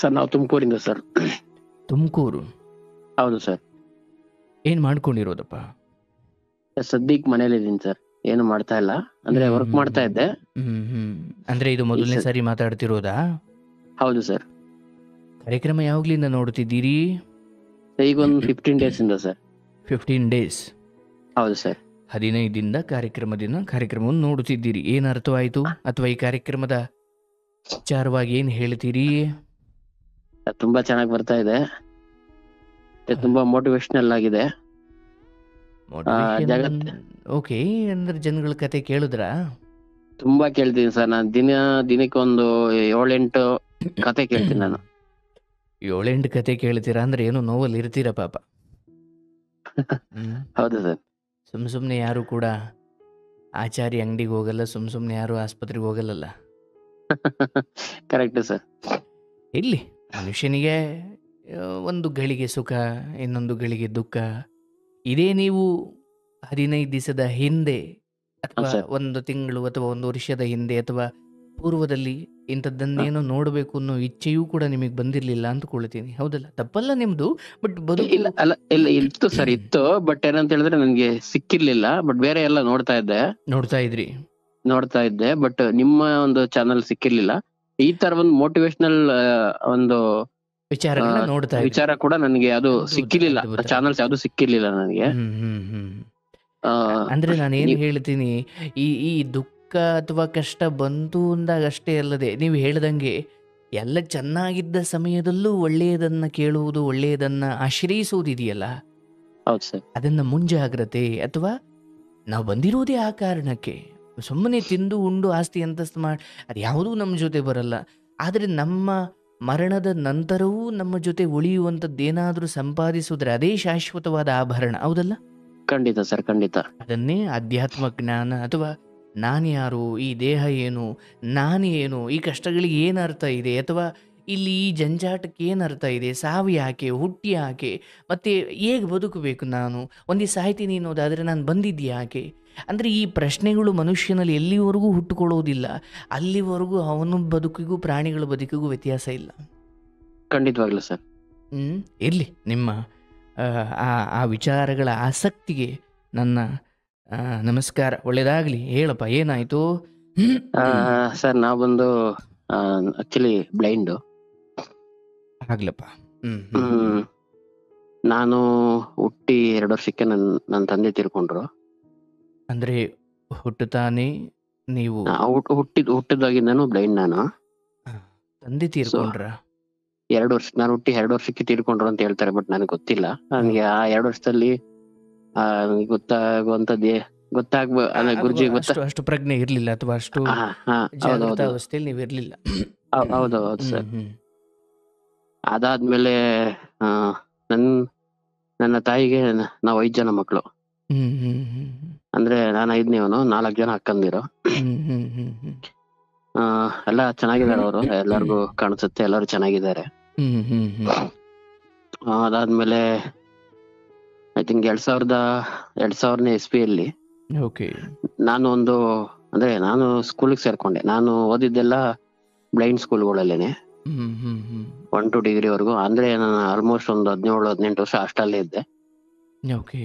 Sir ನಾವು ತುಮಕೂರಿಂದ sir. Tumakuru. ಹೌದು sir. ಏನ್ ಮಾಡ್ಕೊಂಡಿರೋದಪ್ಪ? ಸದ್ಯಕ್ಕೆ ಮನೇಲಿ ಇದ್ದೀನಿ ಸರ್, ಏನು ಮಾಡ್ತಾ ಇಲ್ಲ. ಅಂದ್ರೆ ವರ್ಕ್ ಮಾಡ್ತಾ ಇದ್ದೆ. ಅಂದ್ರೆ ಇದು ಮೊದಲನೇ ಸರ್. ಸಾರಿ ಮಾತಾಡ್ತಿರೋದಾ? ಹೌದು ಸರ್. ಕಾರ್ಯಕ್ರಮ ಯಾವಾಗ್ಲಿಂದ ನೋಡ್ತಿದ್ದೀರಿ? ಈಗ ಒಂದು 15 days ಇಂದ ಸರ್. 15 days. ಹೌದು ಸರ್. 15 ದಿನದ ಕಾರ್ಯಕ್ರಮವನ್ನು ನೋಡುತ್ತಿದ್ದೀರಿ. ಏನ್ ಅರ್ಥವಾಯ್ತು? ಅಥವಾ ಈ ಕಾರ್ಯಕ್ರಮದ ವಿಚಾರವಾಗಿ ಏನ್ ಹೇಳ್ತೀರಿ? ತುಂಬಾ ಚೆನ್ನಾಗಿ ಬರ್ತಾ ಇದೆ, ತುಂಬಾ ಮೋಟಿವೇಶನಲ್ ಆಗಿದೆ. ಜಗತ್ ಓಕೆ, ಅಂದ್ರೆ ಜನಗಳ ಕತೆ ಕೇಳಿದ್ರಾ? ತುಂಬಾ ಕೇಳ್ತೀನಿ ಸರ್. ನಾನು ದಿನಕ್ಕೆ ಒಂದು 7-8 ಕತೆ ಕೇಳ್ತೀನಿ ನಾನು. 7-8 ಕತೆ ಕೇಳ್ತೀರಾ ಅಂದ್ರೆ ಏನೋ ನೋವಲ್ಲಿ ಇರ್ತೀರ ಪಾಪ. ಹೌದು ಸರ್. ಸುಮ್ನೆ ಯಾರು ಕೂಡ ಆಚಾರಿ ಅಂಗಡಿಗೆ ಹೋಗಲ್ಲ, ಸುಮ್ನೆ ಯಾರು ಆಸ್ಪತ್ರೆಗೆ ಹೋಗಲ್ಲ. Correct sir. ಇಲ್ಲಿ ಮನುಷ್ಯನಿಗೆ ಒಂದು ಗಳಿಗೆ ಸುಖ, ಇನ್ನೊಂದು ಗಳಿಗೆ ದುಃಖ. ಇದೇ ನೀವು 15 ದಿವಸದ ಹಿಂದೆ ಅಥವಾ ಒಂದು ತಿಂಗಳು ಅಥವಾ ಒಂದು ವರ್ಷದ ಹಿಂದೆ ಅಥವಾ ಪೂರ್ವದಲ್ಲಿ ಇಂಥದ್ದನ್ನೇನೋ ನೋಡಬೇಕು ಅನ್ನೋ ಇಚ್ಛೆಯೂ ಕೂಡ ನಿಮಗೆ ಬಂದಿರಲಿಲ್ಲ ಅಂದ್ಕೊಳ್ತೀನಿ. ಹೌದಲ್ಲ? ತಪ್ಪಲ್ಲ ನಿಮ್ದು. ಬಟ್ ಇಲ್ಲ ಇತ್ತು ಸರ್, ಇತ್ತು. ಬಟ್ ಏನಂತ ಹೇಳಿದ್ರೆ ನನಗೆ ಸಿಕ್ಕಿರ್ಲಿಲ್ಲ. ಬಟ್ ಬೇರೆ ಎಲ್ಲ ನೋಡ್ತಾ ಇದ್ದೆ. ಬಟ್ ನಿಮ್ಮ ಒಂದು ಚಾನಲ್ ಸಿಕ್ಕಿರ್ಲಿಲ್ಲ. ಈ ತರ ಒಂದು ಮೋಟಿವೇಶನಲ್ ಒಂದು ವಿಚಾರ ಕೂಡ ನನಗೆ ಅದು ಸಿಕ್ಕಿರ್ಲಿಲ್ಲ. ಚಾನಲ್ಸ್ ಯಾವ್ದು ಸಿಕ್ಕಿರ್ಲಿಲ್ಲ ನನಗೆ. ಅಂದ್ರೆ ನಾನೇನು ಹೇಳ್ತೀನಿ, ಈ ದುಃಖ ಅಥವಾ ಕಷ್ಟ ಬಂತು ಅಂದಾಗ ಅಷ್ಟೇ ಅಲ್ಲದೆ, ನೀವು ಹೇಳ್ದಂಗೆ ಎಲ್ಲ ಚೆನ್ನಾಗಿದ್ದ ಸಮಯದಲ್ಲೂ ಒಳ್ಳೆಯದನ್ನ ಕೇಳುವುದು, ಒಳ್ಳೆಯದನ್ನ ಆಶ್ರಯಿಸುವುದಿದೆಯಲ್ಲ, ಹೌದು ಸರ್. ಅದನ್ನ ಮುಂಜಾಗ್ರತೆ ಅಥವಾ ನಾವು ಬಂದಿರೋದೇ ಆ ಕಾರಣಕ್ಕೆ. ಸುಮ್ಮನೆ ತಿಂದು ಉಂಡು ಆಸ್ತಿ ಅಂತಸ್ತು ಮಾಡಿ ಅದು ಯಾವುದೂ ನಮ್ಮ ಜೊತೆ ಬರಲ್ಲ. ಆದರೆ ನಮ್ಮ ಮರಣದ ನಂತರವೂ ನಮ್ಮ ಜೊತೆ ಉಳಿಯುವಂಥದ್ದೇನಾದರೂ ಸಂಪಾದಿಸಿದ್ರೆ ಅದೇ ಶಾಶ್ವತವಾದ ಆಭರಣ. ಹೌದಲ್ಲ? ಖಂಡಿತ ಸರ್, ಖಂಡಿತ. ಅದನ್ನೇ ಅಧ್ಯಾತ್ಮ ಜ್ಞಾನ ಅಥವಾ ನಾನು ಯಾರು, ಈ ದೇಹ ಏನು, ನಾನು ಏನು, ಈ ಕಷ್ಟಗಳಿಗೆ ಏನು ಅರ್ಥ ಇದೆ, ಅಥವಾ ಇಲ್ಲಿ ಈ ಜಂಜಾಟಕ್ಕೆ ಏನು ಅರ್ಥ ಇದೆ, ಸಾವು ಯಾಕೆ, ಹುಟ್ಟಿ ಯಾಕೆ, ಮತ್ತು ಹೇಗೆ ಬದುಕಬೇಕು, ನಾನು ಒಂದೇ ಸಾಯ್ತೀನಿ ಅನ್ನೋದಾದರೆ ನಾನು ಬಂದಿದ್ದು ಯಾಕೆ? ಅಂದರೆ ಈ ಪ್ರಶ್ನೆಗಳು ಮನುಷ್ಯನಲ್ಲಿ ಎಲ್ಲಿವರೆಗೂ ಹುಟ್ಟುಕೊಳ್ಳೋದಿಲ್ಲ ಅಲ್ಲಿವರೆಗೂ ಅವನ ಬದುಕಿಗೂ ಪ್ರಾಣಿಗಳ ಬದುಕಿಗೂ ವ್ಯತ್ಯಾಸ ಇಲ್ಲ. ಖಂಡಿತವಾಗ್ಲೂ ಸರ್. ಇರಲಿ, ನಿಮ್ಮ ಆ ವಿಚಾರಗಳ ಆಸಕ್ತಿಗೆ ನನ್ನ ನಮಸ್ಕಾರ. ಒಳ್ಳೇದಾಗ್ಲಿ. ಹೇಳಪ್ಪ, ಏನಾಯ್ತು? ಸರ್ ನಾವೊಂದು ಆಕ್ಚುಲಿ ಬ್ಲೈಂಡು. ಆಗ್ಲಪ್ಪ. ನಾನು ಹುಟ್ಟಿ 2 ವರ್ಷಕ್ಕೆ ನನ್ನ ತಂದೆ ತೀರ್ಕೊಂಡ್ರು. ಅಂದ್ರೆ ಹುಟ್ಟುತ್ತಾನೆ ನೀವು ಹುಟ್ಟಿದಾಗಿಂದನೂ ಬ್ಲೈಂಡ್ ನಾನು. ತಂದೆ ತೀರ್ಕೊಂಡ್ರ? 2 ವರ್ಷ, ನಾನು ಹುಟ್ಟಿ 2 ವರ್ಷಕ್ಕೆ ತೀರ್ಕೊಂಡ್ರು ಅಂತ ಹೇಳ್ತಾರೆ. ಬಟ್ ನನಗೆ ಗೊತ್ತಿಲ್ಲ. ನನಗೆ ಆ 2 ವರ್ಷದಲ್ಲಿ ಗೊತ್ತಾಗುವಂತದ್ದೇ ಗುರುಜಿ ಅಷ್ಟು ಪ್ರಜ್ಞೆ ಇರ್ಲಿಲ್ಲ ಅಥವಾ ಅಷ್ಟು ಜಾಗೃತ ಅವಸ್ಥೆಯಲ್ಲಿ ನೀವು ಇರ್ಲಿಲ್ಲ. ಹೌದು ಸರ್. ಅದಾದ್ಮೇಲೆ ನನ್ನ ತಾಯಿಗೆ ನಾವು 5 ಜನ ಮಕ್ಕಳು. ಅಂದ್ರೆ ನಾನು 5ನೇವನು, 4 ಜನ ಅಕ್ಕಂದಿರು. ಎಲ್ಲ ಚೆನ್ನಾಗಿದ್ದಾರೆ ಅವರು, ಎಲ್ಲರಿಗೂ ಕಾಣಿಸುತ್ತೆ, ಎಲ್ಲರೂ ಚೆನ್ನಾಗಿದ್ದಾರೆ. ಅದಾದ್ಮೇಲೆ ಐ ಥಿಂಕ್ 2000ನೇ ಇಸ್ವಿಯಲ್ಲಿ ನಾನು ಸ್ಕೂಲಿಗೆ ಸೇರ್ಕೊಂಡೆ. ನಾನು ಓದಿದ್ದೆಲ್ಲ ಬ್ಲೈಂಡ್ ಸ್ಕೂಲ್ಗಳಲ್ಲೇನೆ, 1 to ಡಿಗ್ರಿ ವರೆಗೂ. ಅಂದ್ರೆ ನಾನು ಆಲ್ಮೋಸ್ಟ್ ಒಂದು 17-18 ವರ್ಷ ಹಾಸ್ಟೆಲ್ ಇದ್ದೆ.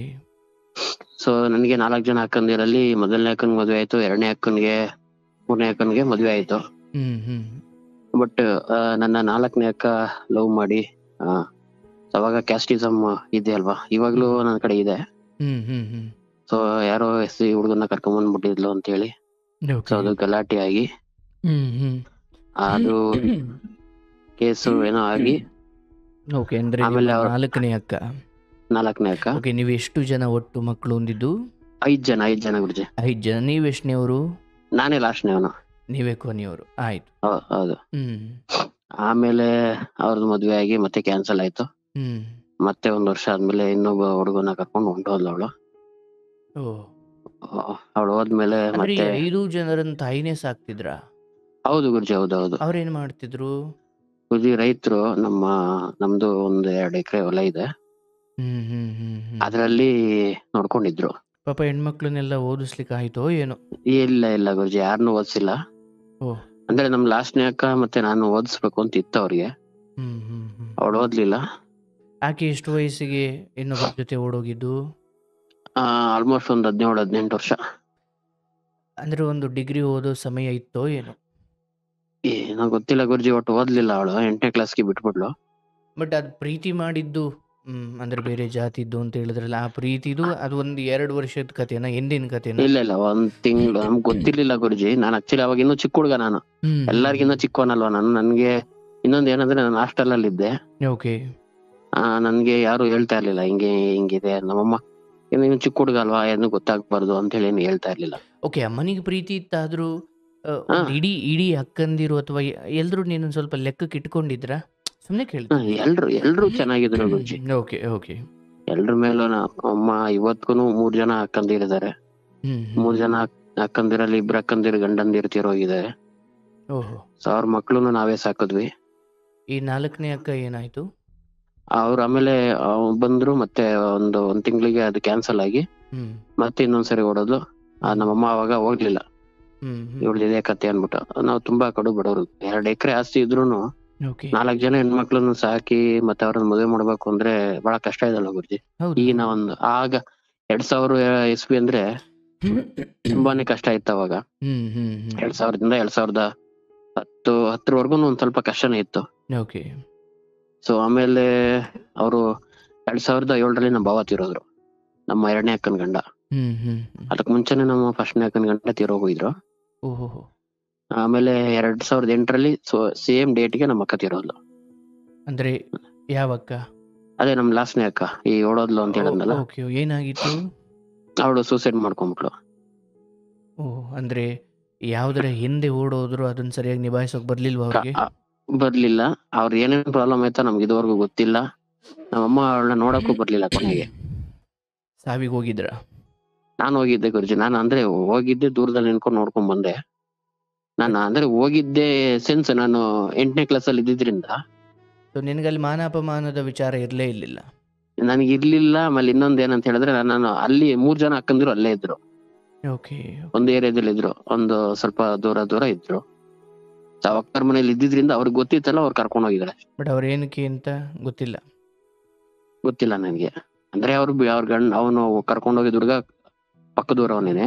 ಸೊ ನನಗೆ 4 ಜನ ಅಕ್ಕಂದಿರಲ್ಲಿ ಮೊದಲನೇ ಅಕ್ಕನ್ಗೆ ಮದುವೆ ಆಯ್ತು, 2ನೇ ಅಕ್ಕನ್ಗೆ, 3ನೇ ಅಕ್ಕನ್ಗೆ ಮದುವೆ ಆಯ್ತು. ಬಟ್ ನನ್ನ 4ನೇ ಅಕ್ಕ ಲವ್ ಮಾಡಿ, ಅವಾಗ ಕ್ಯಾಸ್ಟಿಸಮ್ ಇದೆ ಅಲ್ವಾ, ಇವಾಗ್ಲೂ ನನ್ನ ಕಡೆ ಇದೆ. ಸೊ ಯಾರೋ SC ಹುಡುಗನ್ನ ಕರ್ಕೊಂಡ್ಬಂದ್ಬಿಟ್ಟಿದ್ಲು ಅಂತ ಹೇಳಿ, ಸೊ ಅದು ಗಲಾಟೆ ಆಗಿ ಅದು ಕೇಸು ಏನೋ ಆಗಿ, ಆಮೇಲೆ 4ನೇ ಅಕ್ಕ. ನೀವು ಎಷ್ಟು ಜನ ಒಟ್ಟು ಮಕ್ಕಳು ಹೊಂದಿದ್ದು? 5 ಜನ ಗುರುಜಿ. 5 ಜನ. ನೀವು ಎಷ್ಟನೇವರು? ನಾನೇ ಲಾಸ್ಟ್ನೇವನು. ನೀವೇ ಕೊನೆಯವರು. ಆಯ್ತು. ಹೌದು. ಆಮೇಲೆ ಅವ್ರದ್ದು ಮದ್ವೆ ಆಗಿ ಮತ್ತೆ ಕ್ಯಾನ್ಸಲ್ ಆಯ್ತು. ಮತ್ತೆ 1 ವರ್ಷ ಆದ್ಮೇಲೆ ಇನ್ನೊಬ್ಬ ಹುಡುಗನ ಕರ್ಕೊಂಡು ಹೊಂಟೋದ್ಲು ಅವಳು. ಅವಳು ಹೋದ್ಮೇಲೆ ಮತ್ತೆ 5 ಜನರನ್ನ ತಾಯಿನೇ ಸಾಕ್ತಿದ್ರ? ಹೌದು ಗುರುಜಿ, ಹೌದೌದು. ಅವ್ರೇನ್ ಮಾಡ್ತಿದ್ರು? ಗುರುಜಿ ರೈತರು. ನಮ್ದು 1-2 ಎಕರೆ ಹೊಲ ಇದೆ, ಅದ್ರಲ್ಲಿ ನೋಡ್ಕೊಂಡಿದ್ರು. ಪಾಪ ಹೆಣ್ಮಕ್ಳನ್ನೆಲ್ಲ ಓದಿಸ್ಲಿಕ್ಕೆ ಆಯ್ತೋ ಏನೋ? ಇಲ್ಲ ಗುರುಜಿ, ಯಾರನ್ನೂ ಓದಿಸಿಲ್ಲ. ಅಂದ್ರೆ ನಮ್ ಲಾಸ್ಟ್ನೇ ಅಕ್ಕ ಮತ್ತೆ ನಾನು ಓದಿಸ್ಬೇಕು ಅಂತ ಇತ್ತು ಅವ್ರಿಗೆ. ಹ್ಮ್ ಹ್ಮ್ ಹ್ಮ್ ಅವಳು ಓದ್ಲಿಲ್ಲ. ಆಕೆ ಎಷ್ಟು ವಯಸ್ಸಿಗೆ ಇನ್ನೊಬ್ಬರ ಜೊತೆ ಓಡೋಗಿದ್ದು? ಆಲ್ಮೋಸ್ಟ್ ಒಂದು 17-18 ವರ್ಷ. ಅಂದ್ರೆ ಒಂದು ಡಿಗ್ರಿ ಓದೋ ಸಮಯ ಇತ್ತೋ ಏನೋ? ಏನೋ ಗೊತ್ತಿಲ್ಲ ಗುರುಜಿ, ಒಟ್ಟು ಓದ್ಲಿಲ್ಲ ಅವಳು, 8ನೇ ಕ್ಲಾಸ್ಗೆ ಬಿಟ್ಬಿಡ್ಲು. ಬಟ್ ಅದು ಪ್ರೀತಿ ಮಾಡಿದ್ದು ಅಂದ್ರೆ ಬೇರೆ ಜಾತಿದ್ದು ಅಂತ ಹೇಳಿದ್ರಲ್ಲ, ಆ ಪ್ರೀತಿದು ಅದು ಒಂದು 2 ವರ್ಷದ ಕಥೆನಾ, ಎಂದಿನ ಕಥೆನಾ? ಇಲ್ಲ 1 ತಿಂಗಳು ನಮ್ಗೆ ಗೊತ್ತಿರ್ಲಿಲ್ಲ ಗುರುಜಿ. ನಾನು ಆಕ್ಚುಲಿ ಅವಾಗ ಇನ್ನೂ ಚಿಕ್ಕ ಹುಡುಗ, ನಾನು ಎಲ್ಲರಿಗಿನ್ನ ಚಿಕ್ಕವನಲ್ವಾ ನಾನು. ನನ್ಗೆ ಇನ್ನೊಂದ್ ಏನಂದ್ರೆ ನಾನು ಹಾಸ್ಟೆಲ್ ಅಲ್ಲಿ ಇದ್ದೆ. ಓಕೆ. ನನ್ಗೆ ಯಾರು ಹೇಳ್ತಾ ಇರ್ಲಿಲ್ಲ ಹಿಂಗೆ ಹಿಂಗಿದೆ. ನಮ್ಮಮ್ಮ ನೀನು ಚಿಕ್ಕ ಹುಡುಗ ಅಲ್ವಾ, ಏನು ಗೊತ್ತಾಗ್ಬಾರ್ದು ಅಂತ ಹೇಳಿ ಏನು ಹೇಳ್ತಾ ಇರ್ಲಿಲ್ಲ. ಓಕೆ, ಅಮ್ಮನಿಗೆ ಪ್ರೀತಿ ಇತ್ತಾದ್ರೂ ಒಂದು ಇಡೀ ಇಡೀ ಅಕ್ಕಂದಿರು ಅಥವಾ ಎಲ್ರು ನೀನು ಸ್ವಲ್ಪ ಲೆಕ್ಕಕ್ಕೆ ಇಟ್ಕೊಂಡಿದ್ರಾ? ಸುಮ್ಮನೆ ಕೇಳ್ತೀನಿ. ಎಲ್ರು ಚೆನ್ನಾಗಿದ್ರು ಗುರುಜಿ. Okay okay. ಎಲ್ರ ಮೇಲೂ ಅಮ್ಮ ಇವತ್ಗುನು 3 ಜನ ಅಕ್ಕಂದಿರಿದ್ದಾರೆ. 3 ಜನ ಅಕ್ಕಂದಿರಲ್ಲಿ 2 ಅಕ್ಕಂದಿರು ಗಂಡಂದಿರು ತೀರೋಗಿದ್ದಾರೆ. ಓಹೋ. ಸೊ ಅವ್ರ ಮಕ್ಳುನು ನಾವೇ ಸಾಕಿದ್ವಿ. ಈ 4ನೇ ಅಕ್ಕ ಏನಾಯ್ತು? ಅವ್ರು ಆಮೇಲೆ ಬಂದ್ರು, ಮತ್ತೆ ಒಂದು ತಿಂಗಳಿಗೆ ಅದು ಕ್ಯಾನ್ಸಲ್ ಆಗಿ ಮತ್ತೆ ಇನ್ನೊಂದ್ಸರಿ ಓಡೋದು. ನಮ್ಮಮ್ಮ ಅವಾಗ ಹೋಗ್ಲಿಲ್ಲ, ಇವಳು ಇದೇ ಕತೆ ಅನ್ಬಿಟ್ಟು. ನಾವು ತುಂಬಾ ಕಡು ಬಡವರು, 2 ಎಕರೆ ಆಸ್ತಿ ಇದ್ರೂನು 4 ಜನ ಹೆಣ್ಮಕ್ಳನ್ನು ಸಾಕಿ ಮತ್ತೆ ಅವ್ರನ್ನ ಮದುವೆ ಮಾಡ್ಬೇಕು ಅಂದ್ರೆ ಬಹಳ ಕಷ್ಟ ಇದಲ್ಲ ಗುರುಜಿ. ಈಗಿನ ಒಂದು ಆಗ 2000 ಇಸ್ವಿ ಅಂದ್ರೆ ತುಂಬಾನೇ ಕಷ್ಟ ಇತ್ತು ಅವಾಗ. 2000ದಿಂದ 2010 ಒಂದ್ ಸ್ವಲ್ಪ ಕಷ್ಟನೇ ಇತ್ತು. ಸೊ ಆಮೇಲೆ ಅವರು 2007ರಲ್ಲಿ ನಮ್ಮ ಭಾವ ತೀರೋದ್ರು, ನಮ್ಮ 2ನೇ ಅಕ್ಕನ ಗಂಡ. ಅದಕ್ ಮುಂಚೆನೆ ನಮ್ಮ 1ನೇ ಅಕ್ಕನ ಗಂಡ ತೀರೋಗಿದ್ರು. ಆಮೇಲೆ 2008ರಲ್ಲಿ ಸೇಮ್ ಡೇಟ್ಗೆ ನಮ್ಮ ಅಕ್ಕ ತೀರೋದ್ಲು. ಅಂದ್ರೆ ಯಾವ ಅಕ್ಕ? ಅದೇ ನಮ್ ಲಾಸ್ಟ್ನೇ ಅಕ್ಕ, ಈ ಓಡೋದ್ಲು ಅಂತ ಹೇಳಿದ್ನಲ್ಲ. ಏನಾಗಿತ್ತು? ಅವಳು ಸೂಸೈಡ್ ಮಾಡ್ಕೊಂಡ್ಬಿಟ್ಲು. ಅಂದ್ರೆ ಯಾವ್ದ್ರ ಹಿಂದೆ ಓಡೋದ್ರು ಅದನ್ನ ಸರಿಯಾಗಿ ನಿಭಾಯಿಸೋಕ್ ಬರ್ಲಿಲ್ವಾ ಅವ್ರಿಗೆ? ಬರ್ಲಿಲ್ಲ. ಅವ್ರ ಏನೇನ್ ಪ್ರಾಬ್ಲಮ್ ಆಯ್ತಾ ನಮ್ಗೆ ಇದುವರೆಗೂ ಗೊತ್ತಿಲ್ಲ. ನಮ್ಮಮ್ಮ ಅವಳನ್ನ ನೋಡಕ್ಕೂ ಬರ್ಲಿಲ್ಲ ಕೊನೆಗೆ. ಸಾವಿಗೆ ಹೋಗಿದ್ರ? ನಾನು ಹೋಗಿದ್ದೆ ಗುರುಜಿ. ನಾನು ಅಂದ್ರೆ ಹೋಗಿದ್ದೆ, ದೂರದಲ್ಲಿ ನಿಂತ್ಕೊಂಡು ನೋಡ್ಕೊಂಡ್ ಬಂದೆ. ನಾನು ಅಂದ್ರೆ ಹೋಗಿದ್ದೆ ಸೆನ್ಸ್ ನಾನು 8ನೇ ಕ್ಲಾಸ್ ಅಲ್ಲಿ ಇದ್ದಿದ್ರಿಂದ ನಿನಗಲ್ಲಿ ಮಾನ ಅಪಮಾನದ ವಿಚಾರ ಇರ್ಲೇ ಇರ್ಲಿಲ್ಲ? ನನಗೆ ಇರ್ಲಿಲ್ಲ. ಆಮೇಲೆ ಇನ್ನೊಂದ್ ಏನಂತ ಹೇಳಿದ್ರೆ, ನಾನು ಅಲ್ಲಿ 3 ಜನ ಅಕ್ಕಂದಿರು ಅಲ್ಲೇ ಇದ್ರು, ಒಂದು ಏರಿಯಾದಲ್ಲಿ ಇದ್ರು, ಒಂದು ಸ್ವಲ್ಪ ದೂರ ಇದ್ರು. ಅಕ್ಕರ ಮನೇಲಿ ಇದ್ದಿದ್ರಿಂದ ಅವ್ರಿಗೆ ಗೊತ್ತಿತ್ತಲ್ಲ, ಅವ್ರು ಕರ್ಕೊಂಡು ಹೋಗಿದ್ದಾರೆ. ಬಟ್ ಅವ್ರ ಏನಕ್ಕೆ ಅಂತ ಗೊತ್ತಿಲ್ಲ ನನ್ಗೆ. ಅಂದ್ರೆ ಅವ್ರ ಗಂಡ ಅವನು ಕರ್ಕೊಂಡು ಹೋಗಿದ್ ಹುಡುಗ ಪಕ್ಕದೂರವನೇನೆ.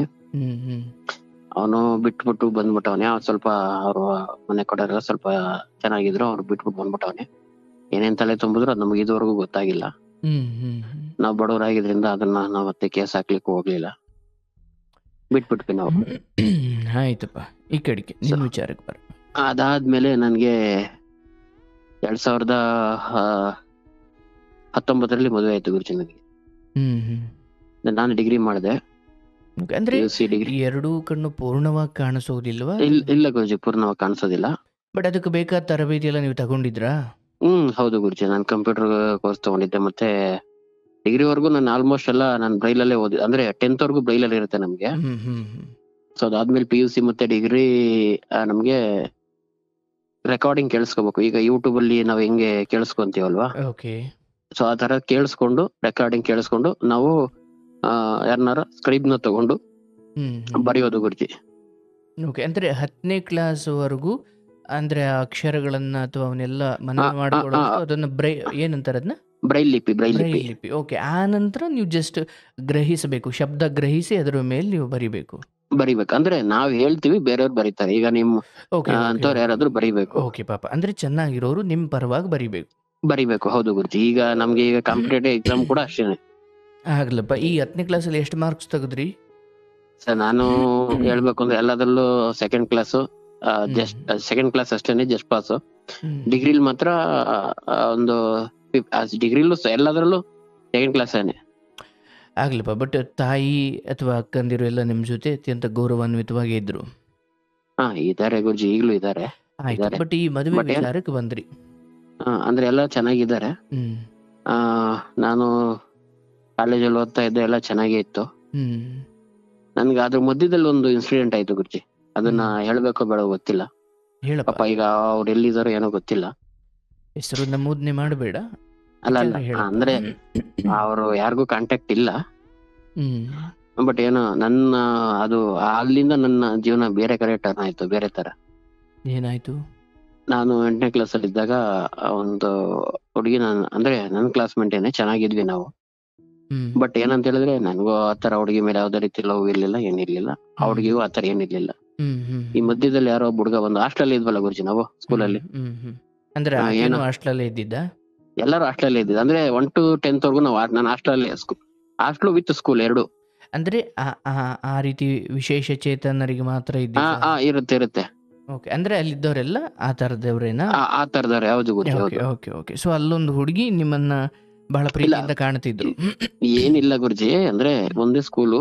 ಅವನು ಬಿಟ್ಬಿಟ್ಟು ಬಂದ್ಬಿಟ್ಟವನೆ. ಸ್ವಲ್ಪ ಅವ್ರ ಮನೆ ಕಡೆ ಸ್ವಲ್ಪ ಚೆನ್ನಾಗಿದ್ರು, ಅವ್ರು ಬಿಟ್ಬಿಟ್ಟು ಬಂದ್ಬಿಟ್ಟವನೆ. ಏನೇನ್ ತಲೆ ತುಂಬಿದ್ರು ಅದ್ ನಮ್ಗೆ ಇದುವರೆಗೂ ಗೊತ್ತಾಗಿಲ್ಲ. ನಾವ್ ಬಡವರಾಗಿದ್ರಿಂದ ಅದನ್ನ ನಾವ್ ಮತ್ತೆ ಕೇಸ್ ಹಾಕ್ಲಿಕ್ಕೆ ಹೋಗ್ಲಿಲ್ಲ, ಬಿಟ್ಬಿಟ್ವಿ ನಾವು. ಆಯ್ತಪ್ಪ, ಈ ಕಡೆಗೆ ನಿನ್ ವಿಚಾರಕ್ಕೆ ಬರ. ಅದಾದ್ಮೇಲೆ ನನ್ಗೆ 2019ರಲ್ಲಿ ಮದುವೆ ಆಯ್ತು ಗುರುಜಿ ನನಗೆ. ನಾನು ಡಿಗ್ರಿ ಮಾಡಿದೆ. ಅಂದ್ರೆ ಎರಡೂ ಕಣ್ಣು ಪೂರ್ಣವಾಗಿ ಕಾಣಿಸೋದಿಲ್ವಾ? ಇಲ್ಲ ಗುರುಜಿ, ಪೂರ್ಣವಾಗಿ ಕಾಣಿಸೋದಿಲ್ಲ. ಬಟ್ ಅದಕ್ಕೆ ಬೇಕಾದ ತರಬೇತಿ ಎಲ್ಲ ನೀವು ತಗೊಂಡಿದ್ರಾ? ಹೌದು ಗುರುಜಿ, ನಾನು ಕಂಪ್ಯೂಟರ್ ಕೋರ್ಸ್ ತಗೊಂಡಿದ್ದೆ. ಮತ್ತೆ ಡಿಗ್ರಿವರೆಗೂ ನಾನು ಆಲ್ಮೋಸ್ಟ್ ಎಲ್ಲ ನಾನು ಬ್ರೈಲಲ್ಲೇ ಓದಿ. ಅಂದ್ರೆ 10th ವರೆಗೂ ಬ್ರೈಲಲ್ಲಿ ಇರುತ್ತೆ ನಮ್ಗೆ. ಸೊ ಅದಾದ್ಮೇಲೆ PUC ಮತ್ತೆ ಡಿಗ್ರಿ ನಮ್ಗೆ ರೆಕಾರ್ಡಿಂಗ್ ಕೇಳಿಸ್ಕೋಬೇಕು. ಈಗ ಯೂಟ್ಯೂಬ್ ಅಲ್ಲಿ ನಾವ್ ಹೆಂಗೆ ಕೇಳಿಸ್ಕೊಂತೀವಲ್ವಾ, ಸೊ ಆ ತರ ಕೇಳಿಸ್ಕೊಂಡು ರೆಕಾರ್ಡಿಂಗ್ ಕೇಳಿಸ್ಕೊಂಡು ನಾವು ಯಾರನ್ನಾರ ಸ್ಕ್ರೈಬ್ ನ ತಗೊಂಡು ಬರೆಯೋದು ಗುರುಜಿ. ಅಂದ್ರೆ 10ನೇ ಕ್ಲಾಸ್ ವರೆಗೂ ಅಂದ್ರೆ ಅಕ್ಷರಗಳನ್ನ ಅಥವಾ ಅವನ್ನೆಲ್ಲ ಮನನ ಮಾಡ್ಕೊಳ್ಳೋದು, ಅದನ್ನ ಏನಂತಾರೆ ಅದನ್ನ? ಬ್ರೈಲ್ ಲಿಪಿ. ಓಕೆ. ಆ ನಂತರ ನೀವು ಜಸ್ಟ್ ಗ್ರಹಿಸಬೇಕು, ಶಬ್ದ ಗ್ರಹಿಸಿ ಅದರ ಮೇಲೆ ನೀವು ಬರಿಬೇಕು. ಅಂದ್ರೆ ನಾವ್ ಹೇಳ್ತೀವಿ, ಬೇರೆಯವ್ರು ಬರೀತಾರೆ. ಈಗ ನಿಮ್ ಅಂತವ್ರು ಯಾರಾದ್ರೂ ಬರಿಬೇಕು. ಓಕೆ ಪಾಪ, ಅಂದ್ರೆ ಚೆನ್ನಾಗಿರೋರು ನಿಮ್ ಪರವಾಗಿ ಬರಿಬೇಕು. ಹೌದು ಗುರುಜಿ. ಈಗ ನಮ್ಗೆ ಈಗ ಕಾಂಪಿಟೇಟಿವ್ ಎಕ್ಸಾಮ್ ಕೂಡ ಅಷ್ಟೇನೆ. ಆಗ್ಲಪ್ಪ. ಈ 10ನೇ ಕ್ಲಾಸಲ್ಲಿ ಎಷ್ಟು ಮಾರ್ಕ್ಸ್ ತೆಗೆದ್ರಿ? ಸರ್ ನಾನು ಹೇಳ್ಬೇಕು ಅಂದ್ರೆ ಎಲ್ಲದರಲ್ಲೂ ಸೆಕೆಂಡ್ ಕ್ಲಾಸ್, ಸೆಕೆಂಡ್ ಕ್ಲಾಸ್ ಅಷ್ಟೇನೆ, ಜಸ್ಟ್ ಪಾಸ್. ಡಿಗ್ರಿಲಿ ಮಾತ್ರ ಒಂದು ಡಿಗ್ರಿಲೂ ಎಲ್ಲದರಲ್ಲೂ ಸೆಕೆಂಡ್ ಕ್ಲಾಸ್ ಏನೆ. ಆಗ್ಲಪ್ಪ. ಬಟ್ ತಾಯಿ ಅಥವಾ ಅಕ್ಕಂದಿರು ಎಲ್ಲ ನಿಮ್ ಜೊತೆ ಅತ್ಯಂತ ಗೌರವಾನ್ವಿತವಾಗಿ ಇದ್ರು? ಇದಾರೆ ಗುರುಜಿ, ಈಗಲೂ ಇದಾರೆ. ಬಟ್ ಈ ಮದುವೆ ವಿಚಾರಕ್ಕೆ ಬಂದ್ರಿ? ಅಂದ್ರೆ ಎಲ್ಲ ಚೆನ್ನಾಗಿದ್ದಾರೆ. ನಾನು ಕಾಲೇಜಲ್ಲಿ ಓದ್ತಾ ಇದ್ದೆ, ಎಲ್ಲ ಚೆನ್ನಾಗೇ ಇತ್ತು. ನನ್ಗೆ ಅದ್ರ ಮಧ್ಯದಲ್ಲಿ ಒಂದು ಇನ್ಸಿಡೆಂಟ್ ಆಯ್ತು ಗುರುಜಿ. ಅದನ್ನ ಹೇಳ್ಬೇಕೋ ಬೇಡ ಗೊತ್ತಿಲ್ಲ. ಪಾಪ ಈಗ ಅವ್ರು ಎಲ್ಲಿದಾರೋ ಏನೋ ಗೊತ್ತಿಲ್ಲ. ಹೆಸರು ನಮೂದನೆ ಮಾಡಬೇಡ. ಅಲ್ಲ ಅಂದ್ರೆ ಅವರು ಯಾರಿಗೂ ಕಾಂಟ್ಯಾಕ್ಟ್ ಇಲ್ಲ. ಬಟ್ ಏನೋ ನನ್ನ ಅದು ಅಲ್ಲಿಂದ ನನ್ನ ಜೀವನ ಬೇರೆ ಕಡೆ ಟರ್ನ್ ಆಯ್ತು, ಬೇರೆ ತರ. ಏನಾಯ್ತು? ನಾನು 8ನೇ ಕ್ಲಾಸ್ ಅಲ್ಲಿ ಇದ್ದಾಗ ಒಂದು ಹುಡುಗಿ ಅಂದ್ರೆ ನನ್ನ ಕ್ಲಾಸ್ಮೇಟ್ ಏನೇ ಚೆನ್ನಾಗಿದ್ವಿ ನಾವು. ಬಟ್ ಏನಂತ ಹೇಳಿದ್ರೆ ನನ್ಗೂ ಆತರ ಹುಡುಗಿ ಮೇಲೆ ಯಾವ್ದೇ ರೀತಿ ಲವ್ ಇರ್ಲಿಲ್ಲ, ಏನಿರ್ಲಿಲ್ಲ. ಆ ಹುಡುಗಿಗೂ ಆತರ ಏನಿರ್ಲಿಲ್ಲ. ಈ ಮಧ್ಯದಲ್ಲಿ ಯಾರೋ ಒಬ್ಬ ಹುಡುಗ ಬಂದು ಹಾಸ್ಟೆಲ್ ಇದ್ವಲ್ಲ ಗುರುಜಿ ನಾವು ಸ್ಕೂಲಲ್ಲಿ. ಅಂದ್ರೆ ಏನು ಹಾಸ್ಟೆಲ್ ಇದ್ದಿದ್ದ? ಎಲ್ಲರೂ ಹಾಸ್ಟೆಲ್ ಇದ್ದಿದ್ದು. ಅಂದ್ರೆ 1 to 10th ವರ್ಗು ನಾವು ನಾನು ಹಾಸ್ಟೆಲ್ ವಿತ್ ಸ್ಕೂಲ್ ಎರಡು. ಅಂದ್ರೆ ಆ ರೀತಿ ವಿಶೇಷ ಚೇತನರಿಗೆ ಮಾತ್ರ ಇದ್ದಿದ್ದ? ಇರುತ್ತೆ. ಓಕೆ, ಅಂದ್ರೆ ಅಲ್ಲಿದ್ದವರೆಲ್ಲ ಆ ತರದವ್ರೇನಾ? ಆ ತರದವ್ರೆ. ಯಾವ್ದು ಗುರುಜಿ? ಓಕೆ. ಸೊ ಅಲ್ಲೊಂದು ಹುಡುಗಿ ನಿಮ್ಮನ್ನ ಬಹಳ ಪ್ರೀತಿಯಿಂದ ಕಾಣ್ತಿದ್ರು? ಏನಿಲ್ಲ ಗುರುಜಿ, ಅಂದ್ರೆ ಒಂದೇ ಸ್ಕೂಲು.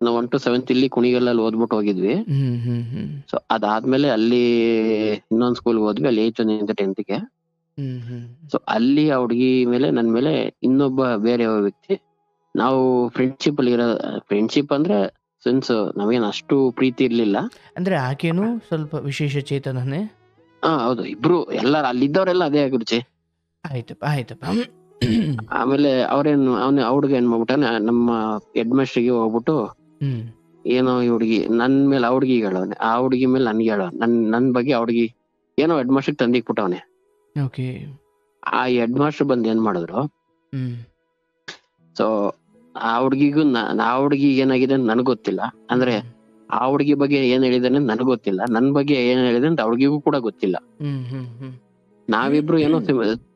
ನಾವು 1 to 7th ಇಲ್ಲಿ ಕುಣಿಗಲ್ಲಲ್ಲಿ ಓದ್ಬಿಟ್ಟು ಹೋಗಿದ್ವಿ. ಸೊ ಅದಾದ್ಮೇಲೆ ಅಲ್ಲಿ ಇನ್ನೊಂದ್ ಸ್ಕೂಲ್ ಹೋದ್ವಿ, ಅಲ್ಲಿ 8th ನಿಂದ 10th ಗೆ. ಸೊ ಅಲ್ಲಿ ಆ ಹುಡುಗಿ ಮೇಲೆ ನನ್ ಮೇಲೆ ಇನ್ನೊಬ್ಬ ಬೇರೆ ವ್ಯಕ್ತಿ, ನಾವು ಫ್ರೆಂಡ್ಶಿಪ್ ಅಂದ್ರೆ ಸಿನ್ಸ್ ನಾವೇನ್ ಅಷ್ಟು ಪ್ರೀತಿ ಇರ್ಲಿಲ್ಲ. ಅಂದ್ರೆ ಆಕೆನು ಸ್ವಲ್ಪ ವಿಶೇಷ ಚೇತನನೇ? ಹೌದು, ಇಬ್ರು ಎಲ್ಲಾರು ಅಲ್ಲಿದ್ದವರೆಲ್ಲ ಅದೇ ಗುರುಜಿ. ಆಯ್ತಪ್ಪ. ಆಮೇಲೆ ಆ ಹುಡುಗ ಏನ್ ಮಾಡ್ಬಿಟ್ಟಾನೆ, ನಮ್ಮ ಹೆಡ್ ಮಾಸ್ಟರ್ಗೆ ಹೋಗ್ಬಿಟ್ಟು ಏನೋ ಈ ಹುಡುಗಿ ನನ್ ಮೇಲೆ ಆ ಹುಡುಗಿ ಹೇಳವನೆ, ಆ ಹುಡುಗಿ ಮೇಲೆ ನನ್ಗೆ ಹೇಳೋ, ನನ್ ಬಗ್ಗೆ ಆ ಹುಡುಗಿ ಏನೋ ಹೆಡ್ ಮಾಸ್ಟರ್ ತಂದಿಕ್ಬಿಟ್ಟವನೆ. ಆ ಹೆಡ್ ಮಾಸ್ಟರ್ ಬಂದ್ ಏನ್ ಮಾಡಿದ್ರು, ಸೊ ಆ ಹುಡುಗಿಗೂ ಆ ಹುಡುಗಿ ಏನಾಗಿದೆ ಅಂತ ನನಗ್ ಗೊತ್ತಿಲ್ಲ. ಅಂದ್ರೆ ಆ ಹುಡುಗಿ ಬಗ್ಗೆ ಏನ್ ಹೇಳಿದಾನೆ ನನಗ್ ಗೊತ್ತಿಲ್ಲ, ನನ್ ಬಗ್ಗೆ ಏನ್ ಹೇಳಿದೆ ಅಂತ ಆ ಹುಡುಗಿಗೂ ಕೂಡ ಗೊತ್ತಿಲ್ಲ. ನಾವಿಬ್ರು ಏನೋ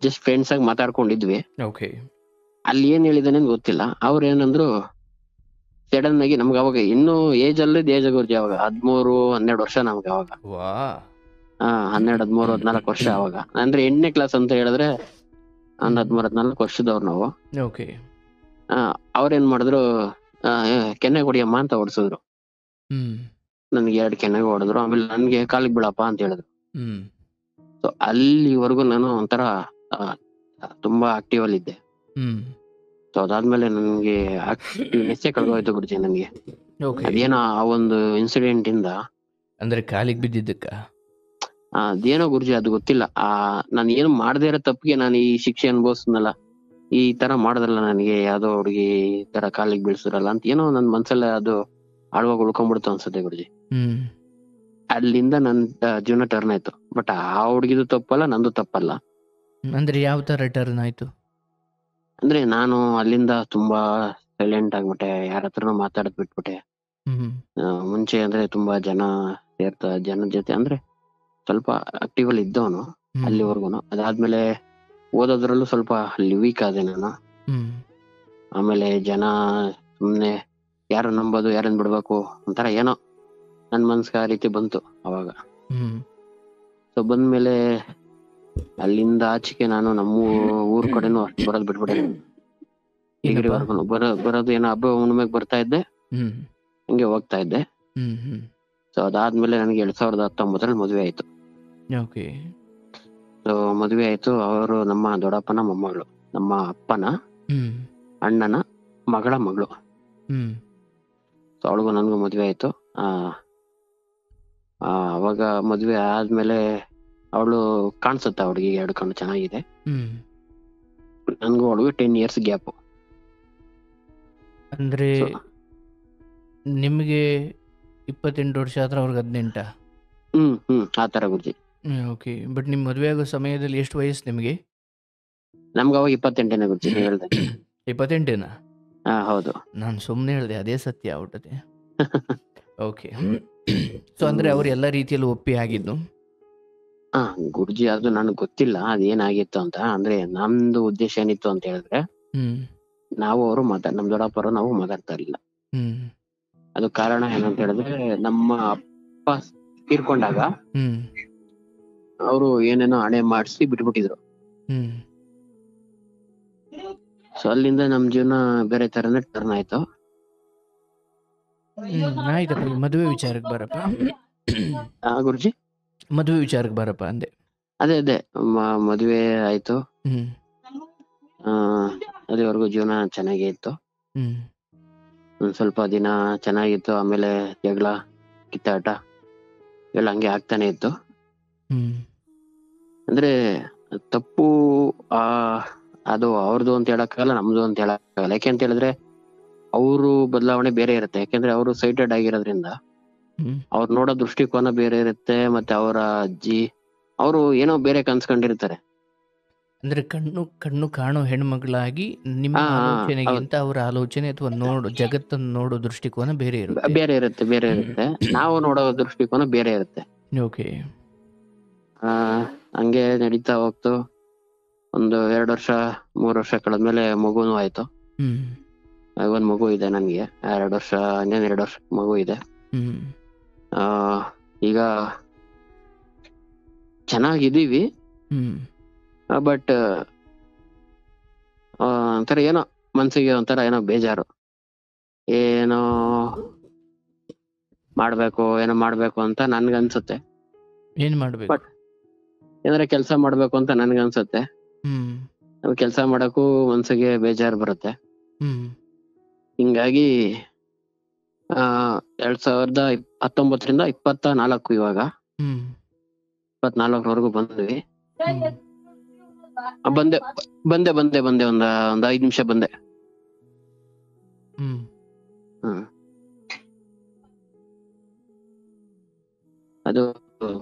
ಜಸ್ಟ್ ಫ್ರೆಂಡ್ಸ್ ಆಗಿ ಮಾತಾಡ್ಕೊಂಡಿದ್ವಿ. ಅಲ್ಲಿ ಏನ್ ಹೇಳಿದಾನೆ ಅಂತ ಗೊತ್ತಿಲ್ಲ. ಅವ್ರ ಏನಂದ್ರು, ಸಡನ್ ಆಗಿ ನಮ್ಗೆ ಅವಾಗ ಇನ್ನು ಏಜ್ ಗುರುಜಿ, ಅವಾಗ 13-12 ವರ್ಷ ನಮ್ಗೆ ಅವಾಗ. 12, 13, 14 ವರ್ಷ ಅವಾಗ. ಅಂದ್ರೆ 8ನೇ ಕ್ಲಾಸ್ ಅಂತ ಹೇಳಿದ್ರೆ ಒಂದ್ 13-14 ವರ್ಷದವ್ರು ನಾವು. ಅವ್ರೇನ್ ಮಾಡಿದ್ರು, ಕೆನ್ನೆ ಹೊಡಿಯಮ್ಮ ಅಂತ ಹೊಡ್ಸಿದ್ರು. ನನ್ಗೆ 2 ಕೆನ್ನೆಗೆ ಹೊಡೆದ್ರು. ಆಮೇಲೆ ನನ್ಗೆ ಕಾಲಿಗೆ ಬೀಳಪ್ಪ ಅಂತ ಹೇಳಿದ್ರು. ಸೊ ಅಲ್ಲಿವರೆಗೂ ನಾನು ಒಂಥರ ತುಂಬಾ ಆಕ್ಟಿವ್ ಅಲ್ಲಿ ಇದ್ದೆ. ಸೊ ಅದಾದ್ಮೇಲೆ ನನ್ಗೆ ಆಕ್ಟಿವ್ನೆಸ್ ಕಳ್ದೋಯ್ತು ಗುರುಜಿ ನನ್ಗೆ. ಅದೇನೋ ಆ ಒಂದು ಇನ್ಸಿಡೆಂಟ್ ಇಂದ. ಅಂದ್ರೆ ಕಾಲಿಗೆ ಬಿದ್ದಿದ್ದಕ್ಕ? ಅದೇನೋ ಗುರುಜಿ ಅದು ಗೊತ್ತಿಲ್ಲ. ನಾನು ಏನು ಮಾಡದೇ ಇರೋ ತಪ್ಪಿಗೆ ನಾನು ಈ ಶಿಕ್ಷೆ ಅನುಭವಿಸ್ನಲ್ಲ, ಈ ತರ ಮಾಡಿದ್ರಲ್ಲ ನನಗೆ ಯಾವ್ದೋ ಹುಡುಗಿ ಈ ತರ ಕಾಲಿಗೆ ಬೀಳ್ಸಿದ್ರಲ್ಲ ಅಂತ ಏನೋ ನನ್ ಮನ್ಸಲ್ಲ ಅದು ಆಳ್ವಾಗ ಉಳ್ಕೊಂಡ್ಬಿಡ್ತು ಅನ್ಸುತ್ತೆ ಗುರುಜಿ. ಅಲ್ಲಿಂದ ನನ್ ಜೀವನ ಟರ್ನ್ ಆಯ್ತು. ಬಟ್ ಆ ಹುಡುಗಿದು ತಪ್ಪಲ್ಲ, ನಂದು ತಪ್ಪಲ್ಲ. ಅಂದ್ರೆ ಯಾವ ತರ ಟರ್ನ್ ಆಯ್ತು? ಅಂದ್ರೆ ನಾನು ಅಲ್ಲಿಂದ ತುಂಬಾ ಸೈಲೆಂಟ್ ಆಗ್ಬಿಟ್ಟೆ, ಯಾರ ಹತ್ರನೂ ಮಾತಾಡದ್ ಬಿಟ್ಬಿಟ್ಟೆ. ಮುಂಚೆ ಅಂದ್ರೆ ತುಂಬಾ ಜನದ ಜೊತೆ ಅಂದ್ರೆ ಸ್ವಲ್ಪ ಆಕ್ಟಿವ್ ಅಲ್ಲಿ ಇದ್ದವನು ಅಲ್ಲಿವರೆಗೂ. ಅದಾದ್ಮೇಲೆ ಓದೋದ್ರಲ್ಲೂ ಸ್ವಲ್ಪ ಅಲ್ಲಿ ವೀಕ್ ಆದೆ ನಾನು. ಆಮೇಲೆ ಜನ ಸುಮ್ನೆ ಯಾರು ನಂಬೋದು ಯಾರನ್ನ ಬಿಡ್ಬೇಕು ಒಂಥರ ಏನೋ ನನ್ ಮನ್ಸ್ಗೆ ಆ ರೀತಿ ಬಂತು ಅವಾಗ. ಸೊ ಬಂದ್ಮೇಲೆ ಅಲ್ಲಿಂದ ಆಚೆಗೆ ನಾನು ನಮ್ಮ ಊರ್ ಕಡೆನೂ ಅಷ್ಟು ಬರೋದ್ ಬಿಟ್ಬಿಟ್ಟೆ. ಡಿಗ್ರಿವರೆಗೂ ಬರೋದು ಏನೋ ಹಬ್ಬ ಹುಣ್ಣಿಮೆಗೆ ಬರ್ತಾ ಇದ್ದೆ, ಹಂಗೆ ಹೋಗ್ತಾ ಇದ್ದೆ. ಸೊ ಅದಾದ್ಮೇಲೆ ನನಗೆ 2019 ಮದುವೆ ಆಯ್ತು. ಸೊ ಮದುವೆ ಆಯ್ತು. ಅವರು ನಮ್ಮ ದೊಡ್ಡಪ್ಪನ ಮೊಮ್ಮಗಳು, ನಮ್ಮ ಅಪ್ಪನ ಅಣ್ಣನ ಮಗಳ ಮಗಳು. ಸೊ ಅವಳಿಗೂ ನನ್ಗೂ ಮದ್ವೆ ಆಯ್ತು. ಅವಾಗ ಮದ್ವೆ ಆದ್ಮೇಲೆ ಅವಳು ಕಾಣಿಸುತ್ತ, ಅವಳಿಗೆ 2 ಕಣ್ಣು ಚೆನ್ನಾಗಿದೆ. ನನ್ಗೂ ಅವಳಿಗೆ 10 years ಗ್ಯಾಪ್. ಅಂದ್ರೆ ನಿಮ್ಗೆ 28 ವರ್ಷ ಆದ್ರೆ ಅವ್ರಿಗೆ 18? ಆ ತರ ಗುರುಜಿ. ಓಕೆ. ಬಟ್ ನಿಮ್ ಮದುವೆ ಆಗೋ ಸಮಯದಲ್ಲಿ ಎಷ್ಟು ವಯಸ್ಸು ನಿಮ್ಗೆ? ನಮ್ಗೆ ಅವಾಗ 28 ಗುರುಜಿ. ಹೇಳ್ದೆ 28? ಹೌದು. ನಾನು ಸುಮ್ಮನೆ ಹೇಳ್ದೆ, ಅದೇ ಸತ್ಯ ಆಗ್ಬಿಟ್ಟದೆ. ಓಕೆ. ಸೊ ಅಂದ್ರೆ ಅವ್ರು ಎಲ್ಲ ರೀತಿಯಲ್ಲಿ ಒಪ್ಪಿ ಆಗಿದ್ದು? ಗುರುಜಿ ಅದು ನನಗೆ ಗೊತ್ತಿಲ್ಲ ಅದೇನಾಗಿತ್ತು ಅಂತ. ಅಂದ್ರೆ ನಮ್ದು ಉದ್ದೇಶ ಏನಿತ್ತು ಅಂತ ಹೇಳಿದ್ರೆ, ನಾವು ಅವರು ನಮ್ ದೊಡ್ಡಪ್ಪರು ನಾವು ಮಾತಾಡ್ತಾ ಇರ್ಲಿಲ್ಲ. ಅದು ಕಾರಣ ಏನಂತ ಹೇಳಿದ್ರೆ, ನಮ್ಮ ಅಪ್ಪ ತೀರ್ಕೊಂಡಾಗ ಅವರು ಏನೇನೋ ಹಣೆ ಮಾಡಿಸಿ ಬಿಟ್ಬಿಟ್ಟಿದ್ರು. ಸೊ ಅಲ್ಲಿಂದ ನಮ್ ಜೀವನ ಬೇರೆ ತರನೇ ಟರ್ನ್ ಆಯ್ತು. ಆಯ್ತಪ್ಪ, ಮದುವೆ ವಿಚಾರಕ್ಕೆ ಬರಪ್ಪ. ಗುರುಜಿ ಮದುವೆ ವಿಚಾರಕ್ಕೆ ಬರಪ್ಪ ಅಂದೆ. ಅದೇ ಮದುವೆ ಆಯ್ತು. ಅಲ್ಲಿವರೆಗೂ ಜೀವನ ಚೆನ್ನಾಗೇ ಇತ್ತು. ಒಂದ್ ಸ್ವಲ್ಪ ದಿನ ಚೆನ್ನಾಗಿತ್ತು. ಆಮೇಲೆ ಜಗಳ ಕಿತ್ತಾಟ ಎಲ್ಲ ಹಂಗೆ ಆಗ್ತಾನೆ ಇತ್ತು. ಅಂದ್ರೆ ತಪ್ಪು ಅದು ಅವ್ರದ್ದು ಅಂತ ಹೇಳಕ್ಕಾಗಲ್ಲ, ನಮ್ದು ಅಂತ ಹೇಳಕ್ಕಾಗಲ್ಲ. ಯಾಕೆ ಅಂತ ಹೇಳಿದ್ರೆ ಅವರು ಬದಲಾವಣೆ ಬೇರೆ ಇರುತ್ತೆ. ಯಾಕೆಂದ್ರೆ ಅವರು ಸೈಟೆಡ್ ಆಗಿರೋದ್ರಿಂದ ಅವ್ರು ನೋಡೋ ದೃಷ್ಟಿಕೋನ ಬೇರೆ ಇರುತ್ತೆ. ಮತ್ತೆ ಅವರ ಅಜ್ಜಿ ಅವರು ಏನೋ ಬೇರೆ ಕನ್ಸ್ಕೊಂಡಿರ್ತಾರೆ. ಅಂದ್ರೆ ಕಣ್ಣು ಕಣ್ಣು ಕಾಣೋ ಹೆಣ್ಮಗಳಾಗಿ ನಿಮ್ಮ ಹಾ ಹೌದು, ಆಲೋಚನೆಗಿಂತ ಅವರ ಆಲೋಚನೆ ಅಥವಾ ಜಗತ್ತನ್ನು ನೋಡೋ ದೃಷ್ಟಿಕೋನ ಬೇರೆ ಇರುತ್ತೆ. ಬೇರೆ ಇರುತ್ತೆ. ನಾವು ನೋಡೋ ದೃಷ್ಟಿಕೋನ ಬೇರೆ ಇರುತ್ತೆ. ಓಕೆ. ಹಂಗೆ ನಡೀತಾ ಹೋಗ್ತು. ಒಂದು 2 ವರ್ಷ 3 ವರ್ಷ ಕಳೆದ್ಮೇಲೆ ಮಗುನು ಆಯ್ತು. ಒಂದ್ ಮಗು ಇದೆ ನನ್ಗೆ. 2 ವರ್ಷ 2 ವರ್ಷ ಮಗು ಇದೆ. ಈಗ ಚೆನ್ನಾಗಿದ್ದೀವಿ. ಬಟ್ ಒಂಥರ ಏನೋ ಮನ್ಸಿಗೆ ಒಂಥರ ಏನೋ ಬೇಜಾರು. ಏನೋ ಮಾಡ್ಬೇಕು ಅಂತ ನನ್ಗನ್ಸುತ್ತೆ. ಏನ್ ಮಾಡ್ಬೇಕು? ಬಟ್ ಏನಾರ ಕೆಲ್ಸ ಮಾಡ್ಬೇಕು ಅಂತ ನನ್ಗನ್ಸುತ್ತೆ. ಕೆಲ್ಸ ಮಾಡಕ್ಕೂ ಮನ್ಸಿಗೆ ಬೇಜಾರು ಬರುತ್ತೆ. ಹಿಂಗಾಗಿ 2019ರಿಂದ 24 ಇವಾಗ 24ವರೆಗೂ ಬಂದ್ವಿ. ಬಂದೆ ಒಂದ್ 5 ನಿಮಿಷ ಬಂದೆ. ಅದು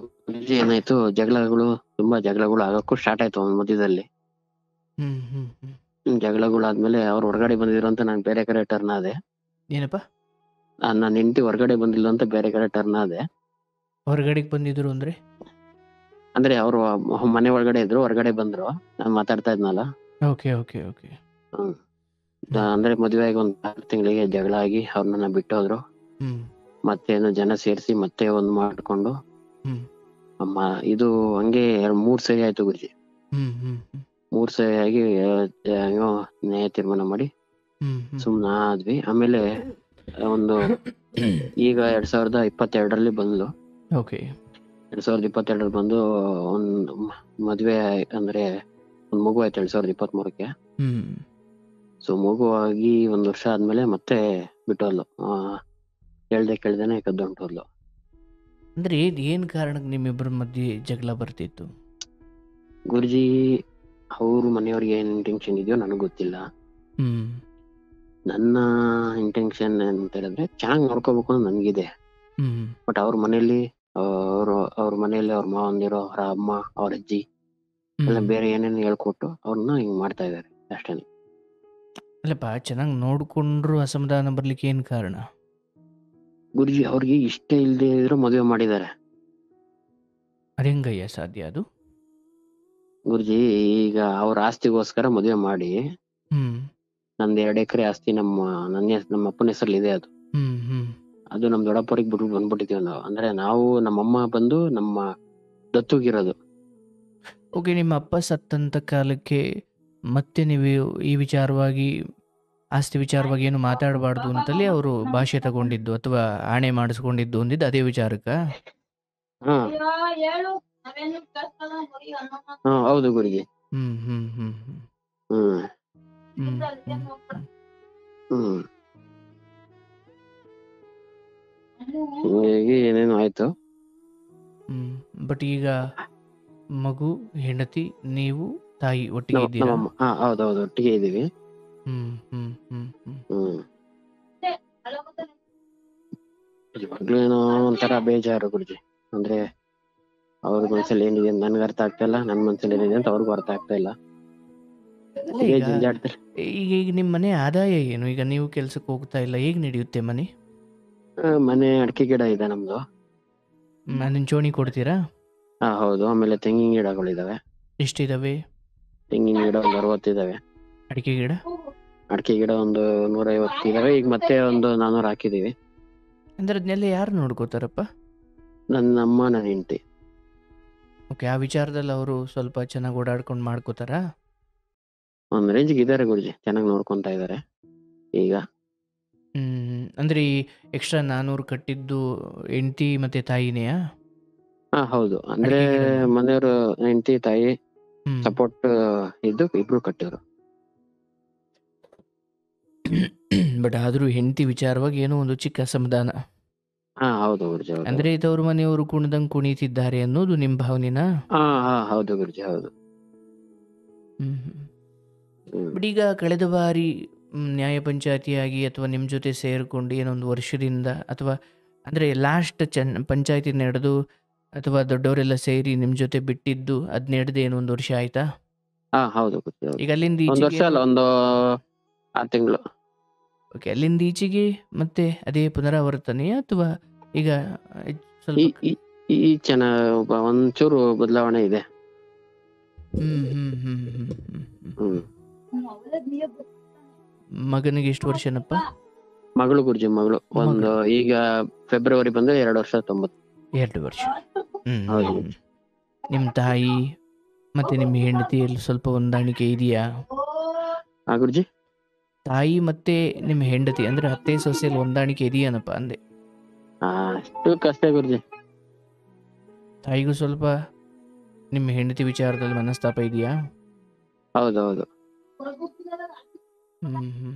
ಏನಾಯ್ತು, ತುಂಬಾ ಜಗಳಗಳು ಆಗಕ್ಕೂ ಸ್ಟಾರ್ಟ್ ಆಯ್ತು ಒಂದ್ ಮಧ್ಯದಲ್ಲಿ. ಜಗಳಗಳಾದ್ಮೇಲೆ ಅವ್ರು ಹೊರಗಡೆ ಬಂದಿದ್ರು ಅಂತ ನಾನ್ ಬೇರೆ ಕಡೆ ಟರ್ನ್ ಆದೆ. ಏನಪ್ಪ? ನನ್ನ ಹೆಂಡತಿ ಹೊರಗಡೆ ಬಂದಿಲ್ಲ ಅಂತ ಬೇರೆ ಕಡೆ ಟರ್ನ್ ಆದೆ. ಹೊರಗಡೆ ಬಂದಿದ್ರು ಅಂದ್ರೆ ಅವರು ಮನೆ ಒಳಗಡೆ ಇದ್ರು, ಹೊರಗಡೆ ಬಂದ್ರು. ನಾನ್ ಮಾತಾಡ್ತಾ ಇದ್ನಲ್ಲ. Okay okay okay. ಅಂದ್ರೆ ಮದುವೆ ಆಗಿ ಒಂದ್ 6 ತಿಂಗಳಿಗೆ ಜಗಳ ಆಗಿ ಅವ್ರನ್ನ ಬಿಟ್ಟೋದ್ರು. ಮತ್ತೇನು ಜನ ಸೇರಿಸಿ ಮತ್ತೆ ಒಂದ್ ಮಾಡ್ಕೊಂಡು ಅಮ್ಮ ಇದು ಹಂಗೆ 3 ಸರಿ ಆಯ್ತು ಗುರುಜಿ. 3 ಸರಿ ಆಗಿ ನ್ಯಾಯ ತೀರ್ಮಾನ ಮಾಡಿ ಸುಮ್ನ ಆದ್ವಿ. ಆಮೇಲೆ ಒಂದು ಈಗ 2022ರಲ್ಲಿ ಬಂದ್ಲು. 2022ರಲ್ಲಿ ಬಂದು ಒಂದ್ ಮದ್ವೆ ಅಂದ್ರೆ ಒಂದ್ ಮಗು ಆಯ್ತು 2023ಕ್ಕೆ. ಸೊ ಮಗು ಆಗಿ 1 ವರ್ಷ ಆದ್ಮೇಲೆ ಮತ್ತೆ ಬಿಟ್ಟೋದ್ಲು. ಕೇಳ್ದೇನೆ ಕದ್ದೊಂಟೋದ್ಲು. ಅಂದ್ರೆ ಏನ್ ಕಾರಣಕ್ಕೆ ನಿಮ್ಮಿಬ್ಬರ ಮಧ್ಯೆ ಜಗಳ ಬರ್ತಿತ್ತು ಗುರುಜಿ? ಅವ್ರ ಮನೆಯವ್ರಿಗೆ ಏನ್ ಇಂಟೆನ್ಷನ್ ಇದೆಯೋ ನನಗ್ ಗೊತ್ತಿಲ್ಲ. ನನ್ನ ಇಂಟೆನ್ಷನ್ ಅಂತ ಹೇಳಿದ್ರೆ ಚೆನ್ನಾಗ್ ನೋಡ್ಕೋಬೇಕು ಅಂತ ನನ್ಗಿದೆ. ಬಟ್ ಅವ್ರ ಮನೇಲಿ ಅವ್ರ ಮಾವಂದಿರೋ, ಅವ್ರ ಅಮ್ಮ, ಅವ್ರ ಅಜ್ಜಿ ಎಲ್ಲ ಬೇರೆ ಏನೇನು ಹೇಳ್ಕೊಟ್ಟು ಅವ್ರನ್ನ ಹಿಂಗ್ ಮಾಡ್ತಾ ಇದಾರೆ ಅಷ್ಟೇನೆ. ಅಲ್ಲಪ್ಪ, ಚೆನ್ನಾಗಿ ನೋಡ್ಕೊಂಡ್ರು ಅಸಮಾಧಾನ ಬರ್ಲಿಕ್ಕೆ ಏನ್ ಕಾರಣ? ಗುರುಜಿ ಅವ್ರಿಗೆ ಇಷ್ಟ ಇಲ್ದೇ ಇದ್ರು ಮದುವೆ ಮಾಡಿದ್ದಾರೆ. ಅದೇಂಗಯ್ಯ ಸಾಧ್ಯ ಅದು? ಗುರುಜಿ ಈಗ ಅವ್ರ ಆಸ್ತಿಗೋಸ್ಕರ ಮದುವೆ ಮಾಡಿ, ನಂದ್ 2 ಎಕರೆ ಆಸ್ತಿ ನಮ್ಮ ಅಪ್ಪನ ಹೆಸರಲ್ಲಿ ಇದೆ. ಅದು ನಮ್ ದೊಡ್ಡಪ್ಪರಿಗೆ ಬಂದ್ಬಿಟ್ಟಿದೀವಿ ನಾವು. ಅಂದ್ರೆ ನಾವು ನಮ್ಮಮ್ಮ ಬಂದು ನಮ್ಮ ದತ್ತುಗಿರೋದು. ಓಕೆ. ನಿಮ್ಮ ಅಪ್ಪ ಸತ್ತಂತ ಕಾಲಕ್ಕೆ ಮತ್ತೆ ನೀವು ಈ ವಿಚಾರವಾಗಿ, ಆಸ್ತಿ ವಿಚಾರವಾಗಿ ಏನು ಮಾತಾಡಬಾರ್ದು ಅಂತಲೇ ಅವರು ಭಾಷೆ ತಗೊಂಡಿದ್ದು ಅಥವಾ ಆಣೆ ಮಾಡಿಸ್ಕೊಂಡಿದ್ದು ಅಂದಿದ್ದು ಅದೇ ವಿಚಾರಕ್ಕ? ಹೌದು ಗುರುಜಿ. ಹಿಂಗಾಗಿ ಏನೇನು ಆಯ್ತು. ಬಟ್ ಈಗ ಮಗು, ಹೆಂಡತಿ, ನೀವು, ತಾಯಿ ಒಟ್ಟಿಗೆ ಇದ್ದೀರಾ? ಹೌದೌದು, ಒಟ್ಟಿಗೆ ಇದೀವಿ. ಇವಾಗ್ಲೇನೋ ಒಂಥರ ಬೇಜಾರು ಗುರುಜಿ. ಅಂದ್ರೆ ಅವ್ರ ಮನ್ಸಲ್ಲಿ ಏನಿದೆ ಅಂತ ನನ್ಗೆ ಅರ್ಥ ಆಗ್ತಾ ಇಲ್ಲ, ನನ್ ಮನ್ಸಲ್ಲಿ ಏನಿದೆ ಅಂತ ಅವ್ರಿಗೂ ಅರ್ಥ ಆಗ್ತಾ ಇಲ್ಲ. ಈಗ ನಿಮ್ ಮನೆ ಆದಾಯ ಏನು? ಈಗ ನೀವು ಕೆಲ್ಸಕ್ಕೆ ಹೋಗ್ತಾ ಇಲ್ಲ, ಹೇಗ್ ನಡೆಯುತ್ತೆ ಮನೆ? ಮನೆ ಅಡಿಕೆ ಗಿಡ ಇದೆ ನಮ್ದು. ನಿಂಚೋಣಿ ಕೊಡ್ತೀರಾ? ಹೌದು. ಆಮೇಲೆ ತೆಂಗಿನ ಗಿಡಗಳಿದಾವೆ. ಎಷ್ಟಿದಾವೆ? ತೆಂಗಿನ ಗಿಡ ಒಂದು 60 ಇದಾವೆ. ಅಡಿಕೆ ಗಿಡ ಒಂದು 150 ಇದಾವೆ. ಈಗ ಮತ್ತೆ ಒಂದು 400 ಹಾಕಿದೀವಿ. ಅಂದ್ರೆ ಅದನ್ನೆಲ್ಲ ಯಾರು ನೋಡ್ಕೋತಾರಪ್ಪ? ನನ್ನ ಅಮ್ಮ, ನನ್ನ ಹೆಂಡತಿ. ಓಕೆ. ಆ ವಿಚಾರದಲ್ಲಿ ಅವರು ಸ್ವಲ್ಪ ಚೆನ್ನಾಗಿ ಓಡಾಡ್ಕೊಂಡು ಮಾಡ್ಕೋತಾರಾ? ಒಂದ್ ರೇಂಜ್ಗೆ ಇದಾರೆ ಗುರುಜಿ, ಚೆನ್ನಾಗಿ ನೋಡ್ಕೊಂತಾ ಇದಾರೆ ಈಗ. ಅಂದ್ರೆ ಈ ಎಕ್ಸ್ಟ್ರಾ 400 ಕಟ್ಟಿದ್ದು ಹೆಂಡತಿ ಮತ್ತೆ ತಾಯಿನೆಯಾ? ಹೌದು. ಅಂದ್ರೆ ಮನೆಯವರು ಹೆಂಡತಿ ತಾಯಿ ಸಪೋರ್ಟ್ ಇದ್ದು ಇಬ್ರು ಕಟ್ಟಿದ್ರು. ಬಟ್ ಆದ್ರೂ ಹೆಂಡತಿ ವಿಚಾರವಾಗಿ ಏನೋ ಒಂದು ಚಿಕ್ಕ ಅಸಮಾಧಾನ. ಹೌದು ಗುರುಜಿ. ಅಂದ್ರೆ ಇದವ್ರ ಮನೆಯವರು ಕುಣಿದಂಗ್ ಕುಣಿತಿದ್ದಾರೆ ಅನ್ನೋದು ನಿಮ್ ಭಾವನೆನಾ? ಹೌದು ಗುರುಜಿ, ಹೌದು. ಬಟ್ ಈಗ ಕಳೆದ ಬಾರಿ ನ್ಯಾಯ ಪಂಚಾಯತಿಯಾಗಿ ಅಥವಾ ನಿಮ್ಮ ಜೊತೆ ಸೇರಿಕೊಂಡು ಏನೊಂದು ವರ್ಷದಿಂದ ಅಥವಾ ಅಂದರೆ ಲಾಸ್ಟ್ ಪಂಚಾಯತಿ ನಡೆದು ಅಥವಾ ದೊಡ್ಡವರೆಲ್ಲ ಸೇರಿ ನಿಮ್ಮ ಜೊತೆ ಬಿಟ್ಟಿದ್ದು ಅದ್ ನಡೆದು ಏನು 1 ವರ್ಷ ಆಯ್ತಾ? ಹೌದು ಗುರುಜಿ, ಹೌದು. ಈಗ ಅಲ್ಲಿಂದ 1 ಈಚೆಗೆ ವರ್ಷ ಅಲ್ಲ, ಒಂದು 6 ತಿಂಗಳು. ಓಕೆ, ಅಲ್ಲಿಂದ ಈಚೆಗೆ ಮತ್ತೆ ಅದೇ ಪುನರಾವರ್ತನೆಯಾ ಅಥವಾ ಈಗ ಈ ಸ್ವಲ್ಪ ಈ ಈ ಚೆನ್ನ ಒಂಚೂರು ಬದಲಾವಣೆ ಇದೆ. ಹ್ಮ್ ಹ್ಮ್ ಹ್ಮ್ ಹ್ಮ್ ಹ್ಮ್ ಹ್ಮ್. ಹ್ಮ್ ಮಗನಿಗೆ ಎಷ್ಟು ವರ್ಷನಪ್ಪ? ಮಗಳು ಗುರುಜಿ, ಮಗಳು ಒಂದು ಮಗಳು ಈಗ ಫೆಬ್ರವರಿ ಬಂದ್ರೆ 2 ವರ್ಷ 90. 2 ವರ್ಷ. ಹ್ಮ್ ಹೌದು. ಹ್ಮ್. ನಿಮ್ಮ ತಾಯಿ ಮತ್ತೆ ನಿಮ್ಮ ಹೆಂಡತಿಯಲ್ಲಿ ಸ್ವಲ್ಪ ಹೊಂದಾಣಿಕೆ ಇದೆಯಾ? ಗುರುಜಿ, ತಾಯಿ ಮತ್ತೆ ನಿಮ್ಮ ಹೆಂಡತಿ ಅಂದ್ರೆ ಅತ್ತೆ ಸೊಸೆಯಲ್ಲಿ ಹೊಂದಾಣಿಕೆ ಇದೆಯಾನಪ್ಪ ಅಂದೆ. ಅಷ್ಟು ಕಷ್ಟ ಗುರುಜಿ. ತಾಯಿಗೂ ಸ್ವಲ್ಪ ನಿಮ್ಮ ಹೆಂಡತಿ ವಿಚಾರದಲ್ಲಿ ಮನಸ್ತಾಪ ಇದೆಯಾ? ಹೌದೌದು. ಹ್ಮ್ ಹ್ಮ್ ಹ್ಮ್.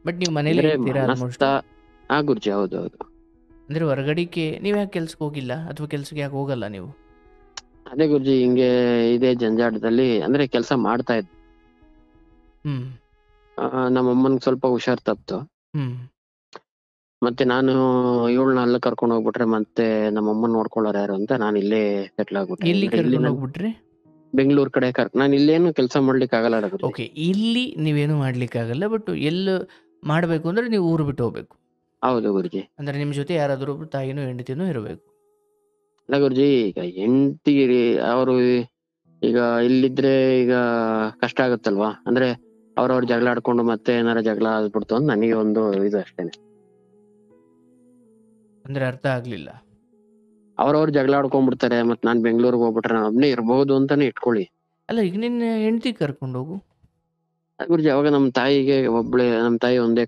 ಬಟ್ ನೀವು ಮನೇಲಿ ಅಂದ್ರೆ ಇರ್ತೀರಾ ಆಲ್ಮೋಸ್ಟ್. ಗುರುಜಿ, ಹೌದೌದು. ಅಂದ್ರೆ ಹೊರಗಡಿಕೆ ನೀವು ಯಾಕೆ ಕೆಲ್ಸಕ್ಕೆ ಹೋಗಿಲ್ಲ ಅಥವಾ ಕೆಲ್ಸಕ್ಕೆ ಯಾಕೆ ಹೋಗಲ್ಲ ನೀವು? ಅದೇ ಗುರುಜಿ, ಹಿಂಗೆ ಇದೇ ಜಂಜಾಟದಲ್ಲಿ ಅಂದ್ರೆ ಕೆಲಸ ಮಾಡ್ತಾ ಇದ್ದೆ. ಹ್ಮ್ ನಮ್ಮ ಅಮ್ಮನ್ಗೆ ಸ್ವಲ್ಪ ಹುಷಾರ್ ತಪ್ತು. ಹ್ಮ್. ಮತ್ತೆ ನಾನು ಇವಳನ್ನ ಅಲ್ಲ ಕರ್ಕೊಂಡು ಹೋಗ್ಬಿಟ್ರೆ ಮತ್ತೆ ನಮ್ಮ ಅಮ್ಮನ್ ನೋಡ್ಕೊಳ್ಳೋರು ಯಾರು ಅಂತ ನಾನು ಇಲ್ಲೇ ಸೆಟ್ಲ್ ಆಗ್ಬಿಟ್ಟೆ. ಎಲ್ಲಿ ಅಂದ್ರೆ ಇಲ್ಲಿ ಕರ್ಕೊಂಡು ನಾನು ಹೋಗ್ಬಿಟ್ರಿ? ಬೆಂಗಳೂರು ಕಡೆ ನಾನು ಇಲ್ಲೇನು ಕೆಲಸ ಮಾಡ್ಲಿಕ್ಕೆ ಆಗಲ್ಲ ಗುರುಜಿ. ಓಕೆ, ಇಲ್ಲಿ ನೀವೇನು ಮಾಡ್ಲಿಕ್ಕಾಗಲ್ಲ, ಬಟ್ ಎಲ್ಲ ಮಾಡಬೇಕು ಅಂದ್ರೆ ನೀವು ಊರು ಬಿಟ್ಟು ಹೋಗ್ಬೇಕು. ಹೌದು ಗುರುಜಿ. ಅಂದ್ರೆ ನಿಮ್ಮ ಜೊತೆ ಯಾರಾದರೂ ಒಬ್ರು ತಾಯಿನೂ ಹೆಂಡತಿನೂ ಇರಬೇಕು. ಅಲ್ಲ ಗುರುಜಿ, ಈಗ ಹೆಂಡತಿ ಅವರು ಈಗ ಇಲ್ಲಿದ್ರೆ ಈಗ ಕಷ್ಟ ಆಗುತ್ತಲ್ವಾ, ಅಂದ್ರೆ ಅವ್ರವ್ರ ಜಗಳ ಆಡ್ಕೊಂಡು ಮತ್ತೆ ಏನಾರ ಜಗಳ ಆಗ್ಬಿಡ್ತು ಅಂತ ನನಗೆ ಒಂದು ಇದು ಅಷ್ಟೇನೆ. ಅಂದ್ರೆ ಅರ್ಥ ಆಗ್ಲಿಲ್ಲ. ಅವ್ರವ್ರ ಜಗಳ ಆಡ್ಕೊಂಡ್ಬಿಡ್ತಾರೆ, ಮತ್ತೆ ನಾನ್ ಬೆಂಗಳೂರಿಗೆ ಹೋಗ್ಬಿಟ್ರೆ ನಾನು ಒಬ್ನೇ ಇರ್ಬಹುದು ಅಂತಾನೆ ಇಟ್ಕೊಳ್ಳಿ. ಅಲ್ಲ, ಈಗ ನಿನ್ನ ಹೆಂಡತಿ ಕರ್ಕೊಂಡು ಹೋಗು. ಗುರುಜಿ, ಅವಾಗ ನಮ್ಮ ತಾಯಿ ಒಂದೇ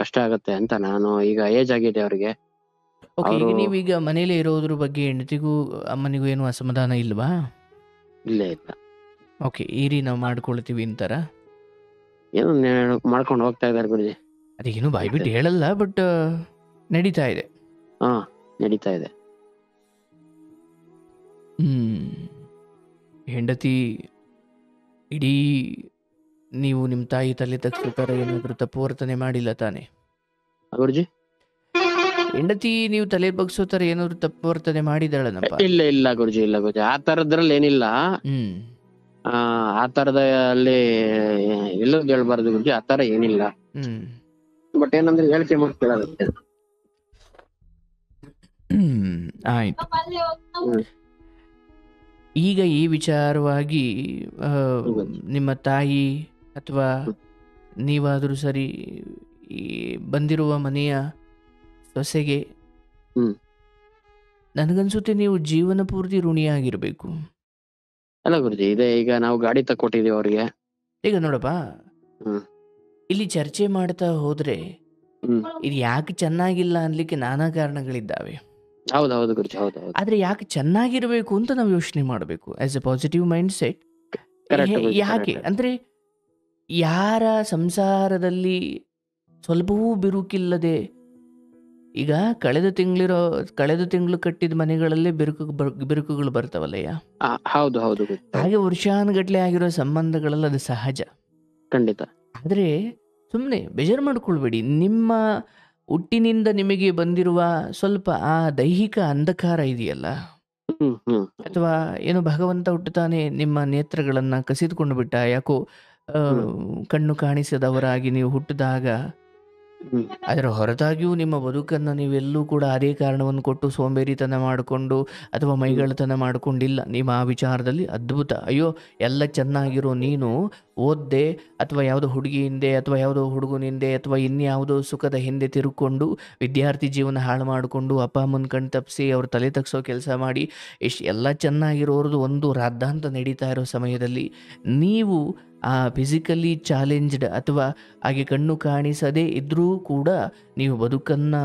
ಕಷ್ಟ ಆಗತ್ತೆ ಅಂತ ನಾನು ಈಗ ಏಜ್ ಆಗಿದೆ ಅವ್ರಿಗೆ. ಓಕೆ, ಈಗ ನೀವೀಗ ಮನೇಲಿ ಇರೋದ್ರ ಬಗ್ಗೆ ಹೆಂಡತಿಗೂ ಅಮ್ಮನಿಗೂ ಏನು ಅಸಮಾಧಾನ ಇಲ್ವಾ? ಇಲ್ಲೇ ಇಲ್ಲ. ಓಕೆ, ಈರಿ ನಾವು ಮಾಡ್ಕೊಳ್ತೀವಿ ಅಂತಾರ? ಏನೋ ಮಾಡ್ಕೊಂಡು ಹೋಗ್ತಾ ಇದಾರೆ ಗುರುಜಿ. ಅದೇನು ಬಾಯ್ಬಿಟ್ಟು ಹೇಳಲ್ಲ, ಬಟ್ ನಡೀತಾ ಇದೆ. ನಡೀತಾ ಇದೆ. ಹೆಂಡತಿ ಇಡೀ ನೀವು ನಿಮ್ಮ ತಾಯಿ ತಲೆ ತಗ್ಸೋ ಥರ ಏನಾದರೂ ತಪ್ಪು ವರ್ತನೆ ಮಾಡಿಲ್ಲ ತಾನೆ? ಗುರುಜಿ, ಹೆಂಡತಿ ನೀವು ತಲೆ ಬಗ್ಸೋ ಥರ ಏನಾದ್ರು ತಪ್ಪು ವರ್ತನೆ ಮಾಡಿದಾಳನಪ್ಪ? ಇಲ್ಲ ಗುರುಜಿ, ಇಲ್ಲ ಗುರುಜಿ, ಆ ತರದ್ರಲ್ಲಿ ಏನಿಲ್ಲ. ಆ ತರದ ಅಲ್ಲಿ ಎಲ್ಲರೂ ಹೇಳ್ಬಾರ್ದು ಗುರುಜಿ, ಆ ತರ ಏನಿಲ್ಲ. ಬಟ್ ಏನಂದ್ರೆ ಹೇಳಿಕೆ ಮಾಡ್ಕೊಳ್ಳೋದಕ್ಕೆ. ಆಯ್ತು. ಈಗ ಈ ವಿಚಾರವಾಗಿ ನಿಮ್ಮ ತಾಯಿ ಅಥವಾ ನೀವಾದರೂ ಸರಿ, ಈ ಬಂದಿರುವ ಮನೆಯ ಸೊಸೆಗೆ ನನಗನ್ಸುತ್ತೆ ನೀವು ಜೀವನ ಪೂರ್ತಿ ಋಣಿಯಾಗಿರ್ಬೇಕು. ಅಲ್ಲ ಗುರುಜಿ, ಇದೆ ಈಗ ನಾವು ಗಾಡಿ ತಕ್ಕೊಟ್ಟಿದೀವಿ ಅವ್ರಿಗೆ. ಈಗ ನೋಡಪ್ಪ, ಇಲ್ಲಿ ಚರ್ಚೆ ಮಾಡ್ತಾ ಹೋದ್ರೆ ಇದು ಯಾಕೆ ಚೆನ್ನಾಗಿಲ್ಲ ಅನ್ಲಿಕ್ಕೆ ನಾನಾ ಕಾರಣಗಳಿದ್ದಾವೆ. ಹೌದೌದು ಗುರುಜಿ, ಹೌದೌದು. ಆದ್ರೆ ಯಾಕೆ ಚೆನ್ನಾಗಿರ್ಬೇಕು ಅಂತ ನಾವು ಯೋಚನೆ ಮಾಡಬೇಕು as A positive mind set. ಯಾಕೆ ಅಂದ್ರೆ, ಯಾರ ಸಂಸಾರದಲ್ಲಿ ಸ್ವಲ್ಪವೂ ಬಿರುಕಿಲ್ಲದೆ, ಈಗ ಕಳೆದ ತಿಂಗಳು ಕಟ್ಟಿದ ಮನೆಗಳಲ್ಲೇ ಬಿರುಕುಗಳು ಬರ್ತಾವಲ್ಲಯ್ಯ. ಹೌದು ಹೌದು. ಹಾಗೆ ವರ್ಷಾನುಗಟ್ಲೆ ಆಗಿರೋ ಸಂಬಂಧಗಳಲ್ಲಿ ಅದು ಸಹಜ, ಖಂಡಿತ. ಆದ್ರೆ ಸುಮ್ಮನೆ ಬೇಜಾರು ಮಾಡ್ಕೊಳ್ಬೇಡಿ. ನಿಮ್ಮ ಹುಟ್ಟಿನಿಂದ ನಿಮಗೆ ಬಂದಿರುವ ಸ್ವಲ್ಪ ಆ ದೈಹಿಕ ಅಂಧಕಾರ ಇದೆಯಲ್ಲ, ಅಥವಾ ಏನೋ ಭಗವಂತ ಹುಟ್ಟುತ್ತಾನೆ ನಿಮ್ಮ ನೇತ್ರಗಳನ್ನ ಕಸಿದುಕೊಂಡು ಬಿಟ್ಟ, ಯಾಕೋ ಕಣ್ಣು ಕಾಣಿಸದವರಾಗಿ ನೀವು ಹುಟ್ಟಿದಾಗ. ಅದರ ಹೊರತಾಗಿಯೂ ನಿಮ್ಮ ಬದುಕನ್ನು ನೀವೆಲ್ಲೂ ಕೂಡ ಅದೇ ಕಾರಣವನ್ನು ಕೊಟ್ಟು ಸೋಂಬೇರಿತನ ಮಾಡಿಕೊಂಡು ಅಥವಾ ಮೈಗಳತನ ಮಾಡಿಕೊಂಡಿಲ್ಲ. ನಿಮ್ಮ ಆ ವಿಚಾರದಲ್ಲಿ ಅದ್ಭುತ. ಅಯ್ಯೋ, ಎಲ್ಲ ಚೆನ್ನಾಗಿರೋ ನೀನು ಓದ್ದೆ ಅಥವಾ ಯಾವುದೋ ಹುಡುಗಿ ಹಿಂದೆ ಅಥವಾ ಯಾವುದೋ ಹುಡುಗನಿಂದೆ ಅಥವಾ ಇನ್ಯಾವುದೋ ಸುಖದ ಹಿಂದೆ ತಿರುಕೊಂಡು ವಿದ್ಯಾರ್ಥಿ ಜೀವನ ಹಾಳು ಮಾಡಿಕೊಂಡು ಅಪ್ಪ ಅಮ್ಮನ ಕಣ್ ತಪ್ಪಿಸಿ ಅವ್ರ ತಲೆ ತಗ್ಸೋ ಕೆಲಸ ಮಾಡಿ ಎಲ್ಲ ಚೆನ್ನಾಗಿರೋರ್ದು ಒಂದು ರಾದ್ದಾಂತ ನಡೀತಾ ಇರೋ ಸಮಯದಲ್ಲಿ ನೀವು ಆ ಫಿಸಿಕಲಿ ಚಾಲೆಂಜ್ಡ್ ಅಥವಾ ಹಾಗೆ ಕಣ್ಣು ಕಾಣಿಸದೇ ಇದ್ದರೂ ಕೂಡ ನೀವು ಬದುಕನ್ನು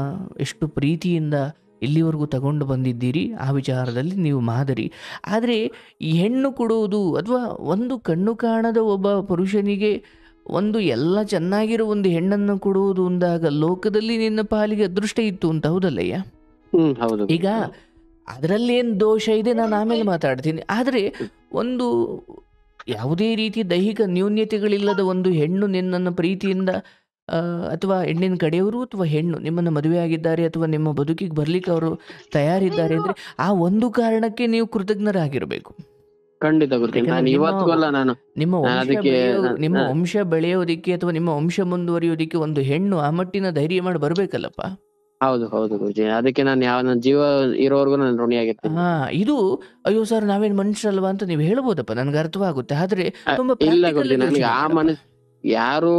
ಎಷ್ಟು ಪ್ರೀತಿಯಿಂದ ಇಲ್ಲಿವರೆಗೂ ತಗೊಂಡು ಬಂದಿದ್ದೀರಿ, ಆ ವಿಚಾರದಲ್ಲಿ ನೀವು ಮಾದರಿ. ಆದರೆ ಹೆಣ್ಣು ಕೊಡುವುದು ಅಥವಾ ಒಂದು ಕಣ್ಣು ಕಾಣದ ಒಬ್ಬ ಪುರುಷನಿಗೆ ಒಂದು ಎಲ್ಲ ಚೆನ್ನಾಗಿರೋ ಒಂದು ಹೆಣ್ಣನ್ನು ಕೊಡುವುದು ಅಂದಾಗ ಲೋಕದಲ್ಲಿ ನಿನ್ನ ಪಾಲಿಗೆ ಅದೃಷ್ಟ ಇತ್ತು ಅಂತ, ಹೌದಲ್ಲಯ್ಯ? ಈಗ ಅದರಲ್ಲೇನು ದೋಷ ಇದೆ ನಾನು ಆಮೇಲೆ ಮಾತಾಡ್ತೀನಿ. ಆದರೆ ಒಂದು ಯಾವುದೇ ರೀತಿ ದೈಹಿಕ ನ್ಯೂನ್ಯತೆಗಳಿಲ್ಲದ ಒಂದು ಹೆಣ್ಣು ನಿನ್ನನ್ನು ಪ್ರೀತಿಯಿಂದ ಅಥವಾ ಹೆಣ್ಣಿನ ಕಡೆಯವರು ಅಥವಾ ಹೆಣ್ಣು ನಿಮ್ಮನ್ನು ಮದುವೆ ಆಗಿದ್ದಾರೆ ಅಥವಾ ನಿಮ್ಮ ಬದುಕಿಗೆ ಬರ್ಲಿಕ್ಕೆ ಅವರು ತಯಾರಿದ್ದಾರೆ ಅಂದರೆ ಆ ಒಂದು ಕಾರಣಕ್ಕೆ ನೀವು ಕೃತಜ್ಞರಾಗಿರಬೇಕು. ಖಂಡಿತ ಗುರುಜಿ. ಯಾಕಂದ್ರೆ ನಾನು ಇವತ್ತಿಗೂ ಅಲ್ಲ, ನಾನು ಅದಕ್ಕೆ ನಿಮ್ಮ ವಂಶ ಬೆಳೆಯೋದಿಕ್ಕೆ ಅಥವಾ ನಿಮ್ಮ ವಂಶ ಮುಂದುವರಿಯೋದಿಕ್ಕೆ ಒಂದು ಹೆಣ್ಣು ಆ ಮಟ್ಟಿನ ಧೈರ್ಯ ಮಾಡಿ ಬರ್ಬೇಕಲ್ಲಪ್ಪ. ಹೌದು ಹೌದು ಗುರುಜಿ. ಅದಕ್ಕೆ ನಾನು ನನ್ನ ಜೀವ ಇರೋವರೆಗೂ ನಾನು ಋಣಿಯಾಗಿರ್ತೀನಿ. ಇದು ಅಯ್ಯೋ ಸರ್ ನಾವೇನ್ ಮನುಷ್ಯರಲ್ವಾ ಅಂತ ನೀವು ಹೇಳ್ಬೋದಪ್ಪ, ನನ್ಗೆ ಅರ್ಥವಾಗುತ್ತೆ. ಆದ್ರೆ ತುಂಬಾ ಇಲ್ಲ practical ಗುರುಜಿ, ಆಗಿ ನನಗೆ ಯೋಚನೆ ಆ ಮಾಡಪ್ಪ. ಯಾರು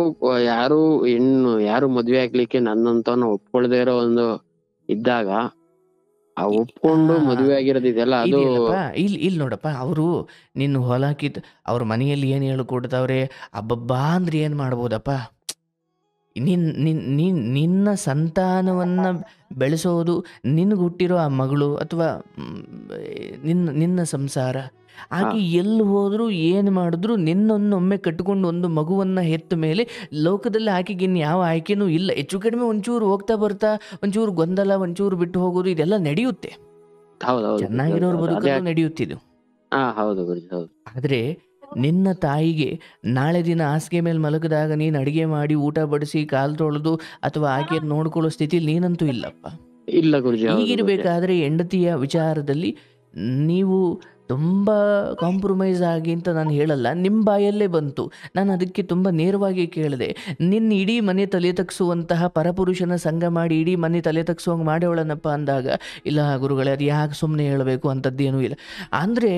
ಯಾರು ಮದ್ವೆ ಆಗ್ಲಿಕ್ಕೆ ನನ್ನಂತವನ್ನ ಒಪ್ಕೊಳ್ದೇ ಇರೋ ಒಂದು ಇದ್ದಾಗ ಆ ಒಪ್ಕೊಂಡು ಮದ್ವೆ ಆಗಿರೋದು ಇದೆಲ್ಲ ಅದು ಇದೆಯಲ್ಲಪ್ಪ, ಇಲ್ಲಿ ನೋಡಪ್ಪ, ಅವರು ನಿನ್ನ ಹೊಲ ಅವ್ರ ಮನೆಯಲ್ಲಿ ಏನು ಹೇಳ್ಕೊಡ್ತಾವ್ರೆ ಅಬ್ಬಬ್ಬಾ ಅಂದ್ರೆ ಏನು ಮಾಡ್ಬೋದಪ್ಪ. ನಿನ್ನ ಸಂತಾನವನ್ನ ಬೆಳೆಸೋದು, ನಿನ್ಗೆ ಹುಟ್ಟಿರೋ ಆ ಮಗಳು ಅಥವಾ ನಿನ್ನ ಸಂಸಾರ, ಆಕೆ ಎಲ್ಲಿ ಹೋದ್ರು ಏನು ಮಾಡಿದ್ರು ನಿನ್ನೊಮ್ಮೆ ಕಟ್ಟಿಕೊಂಡು ಒಂದು ಮಗುವನ್ನ ಹೆತ್ತ ಮೇಲೆ ಲೋಕದಲ್ಲಿ ಆಕೆಗೆ ಇನ್ನು ಯಾವ ಆಯ್ಕೆನೂ ಇಲ್ಲ. ಹೆಚ್ಚು ಕಡಿಮೆ ಒಂಚೂರು ಹೋಗ್ತಾ ಬರ್ತಾ ಒಂಚೂರು ಗೊಂದಲ, ಒಂಚೂರು ಬಿಟ್ಟು ಹೋಗೋದು, ಇದೆಲ್ಲ ನಡೆಯುತ್ತೆ. ಚೆನ್ನಾಗಿರೋರು ಬದುಕಲು ನಡೆಯುತ್ತಿದ್ದು. ಹೌದು ಗುರುಜಿ, ಹೌದು. ಆದ್ರೆ ನಿನ್ನ ತಾಯಿಗೆ ನಾಳೆ ದಿನ ಹಾಸಿಗೆ ಮೇಲೆ ಮಲಗಿದಾಗ ನೀನು ಅಡಿಗೆ ಮಾಡಿ ಊಟ ಬಡಿಸಿ ಕಾಲು ತೊಳೆದು ಅಥವಾ ಆಕೆಯನ್ನು ನೋಡ್ಕೊಳ್ಳೋ ಸ್ಥಿತಿಲಿ ನೀನಂತೂ ಇಲ್ಲಪ್ಪ. ಇಲ್ಲ ಗುರುಜಿ. ಹೀಗಿರ್ಬೇಕಾದ್ರೆ ಹೆಂಡತಿಯ ವಿಚಾರದಲ್ಲಿ ನೀವು ತುಂಬ ಕಾಂಪ್ರಮೈಸ್ ಆಗಿ ಅಂತ ನಾನು ಹೇಳಲ್ಲ, ನಿಮ್ಮ ಬಾಯಲ್ಲೇ ಬಂತು. ನಾನು ಅದಕ್ಕೆ ತುಂಬ ನೇರವಾಗಿ ಕೇಳಿದೆ, ನಿನ್ನ ಇಡೀ ಮನೆ ತಲೆ ತಗ್ಸುವಂತಹ ಪರಪುರುಷನ ಸಂಘ ಮಾಡಿ ಇಡೀ ಮನೆ ತಲೆ ತಗ್ಸುವಂಗೆ ಮಾಡೋಳನಪ್ಪ ಅಂದಾಗ, ಇಲ್ಲ ಗುರುಗಳೇ ಅದು ಯಾಕೆ ಸುಮ್ಮನೆ ಹೇಳಬೇಕು ಅಂಥದ್ದೇನೂ ಇಲ್ಲ. ಅಂದರೆ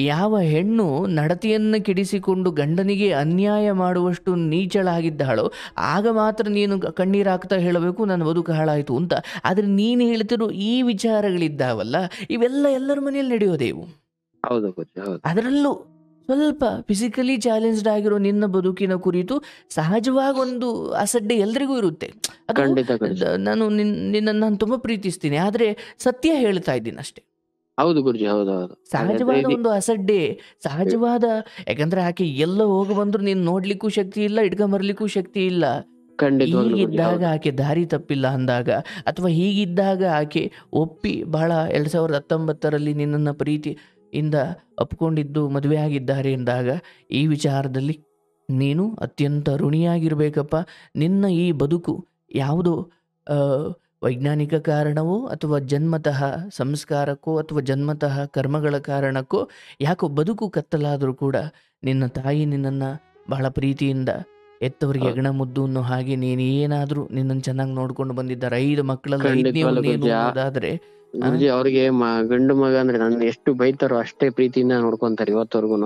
ಯಾವ ಹೆಣ್ಣು ನಡತೆಯನ್ನು ಕೆಡಿಸಿಕೊಂಡು ಗಂಡನಿಗೆ ಅನ್ಯಾಯ ಮಾಡುವಷ್ಟು ನೀಚಳಾಗಿದ್ದಾಳೋ ಆಗ ಮಾತ್ರ ನೀನು ಕಣ್ಣೀರು ಹಾಕ್ತಾ ಹೇಳಬೇಕು ನನ್ನ ಬದುಕು ಹಾಳಾಯಿತು ಅಂತ. ಆದರೆ ನೀನು ಹೇಳ್ತಿರೋ ಈ ವಿಚಾರಗಳಿದ್ದಾವಲ್ಲ, ಇವೆಲ್ಲ ಎಲ್ಲರ ಮನೆಯಲ್ಲಿ ನಡೆಯೋದೇವು. ಅದರಲ್ಲೂ ಸ್ವಲ್ಪ ಫಿಸಿಕಲಿ ಚಾಲೆಂಜ್ಡ್ ಆಗಿರೋ ನಿನ್ನ ಬದುಕಿನ ಕುರಿತು ಸಹಜವಾಗಿ ಒಂದು ಅಸಡ್ಡೆ ಎಲ್ರಿಗೂ ಇರುತ್ತೆ. ನಾನು ನಿನ್ನನ್ನು ತುಂಬಾ ಪ್ರೀತಿಸ್ತೀನಿ, ಆದ್ರೆ ಸತ್ಯ ಹೇಳ್ತಾ ಇದ್ದೀನಿ ಅಷ್ಟೇ. ಹೌದು ಗುರುಜಿ, ಹೌದು. ಸಹಜವಾದ ಒಂದು ಅಸಡ್ಡೆ, ಸಹಜವಾದ, ಯಾಕಂದ್ರೆ ಆಕೆ ಎಲ್ಲ ಹೋಗಿ ಬಂದ್ರು ನೀನ್ ನೋಡ್ಲಿಕ್ಕೂ ಶಕ್ತಿ ಇಲ್ಲ, ಇಟ್ಕೊಂಬರ್ಲಿಕ್ಕೂ ಶಕ್ತಿ ಇಲ್ಲ. ಹೀಗಿದ್ದಾಗ ಆಕೆ ದಾರಿ ತಪ್ಪಿಲ್ಲ ಅಂದಾಗ, ಅಥವಾ ಹೀಗಿದ್ದಾಗ ಆಕೆ ಒಪ್ಪಿ ಬಹಳ 2019ರಲ್ಲಿ ನಿನ್ನನ್ನು ಪ್ರೀತಿಯಿಂದ ಒಪ್ಕೊಂಡಿದ್ದು ಮದುವೆ ಆಗಿದ್ದಾರೆ ಎಂದಾಗ ಈ ವಿಚಾರದಲ್ಲಿ ನೀನು ಅತ್ಯಂತ ಋಣಿಯಾಗಿರ್ಬೇಕಪ್ಪ. ನಿನ್ನ ಈ ಬದುಕು ಯಾವುದೋ ವೈಜ್ಞಾನಿಕ ಕಾರಣವೋ ಅಥವಾ ಜನ್ಮತಃ ಸಂಸ್ಕಾರಕ್ಕೋ ಅಥವಾ ಜನ್ಮತಃ ಕರ್ಮಗಳ ಕಾರಣಕ್ಕೋ ಯಾಕೋ ಬದುಕು ಕತ್ತಲಾದರೂ ಕೂಡ ನಿನ್ನ ತಾಯಿ ನಿನ್ನನ್ನು ಬಹಳ ಪ್ರೀತಿಯಿಂದ ಎತ್ತವರಿಗೆ ಹೆಗಣ ಮುದ್ದು ಅನ್ನೋ ಹಾಗೆ ನೀನು ಏನಾದ್ರೂ ನಿನ್ನನ್ನು ಚೆನ್ನಾಗಿ ನೋಡ್ಕೊಂಡು ಬಂದಿದ್ದಾರೆ. 5 ಮಕ್ಕಳಲ್ಲಾದ್ರೆ ಅವ್ರಿಗೆ ಗಂಡು ಮಗ ಅಂದ್ರೆ ನಾನು ಎಷ್ಟು ಬೈತಾರೋ ಅಷ್ಟೇ ಪ್ರೀತಿಯಿಂದ ನೋಡ್ಕೊಂತಾರೆ ಇವತ್ತವರೆಗೂ.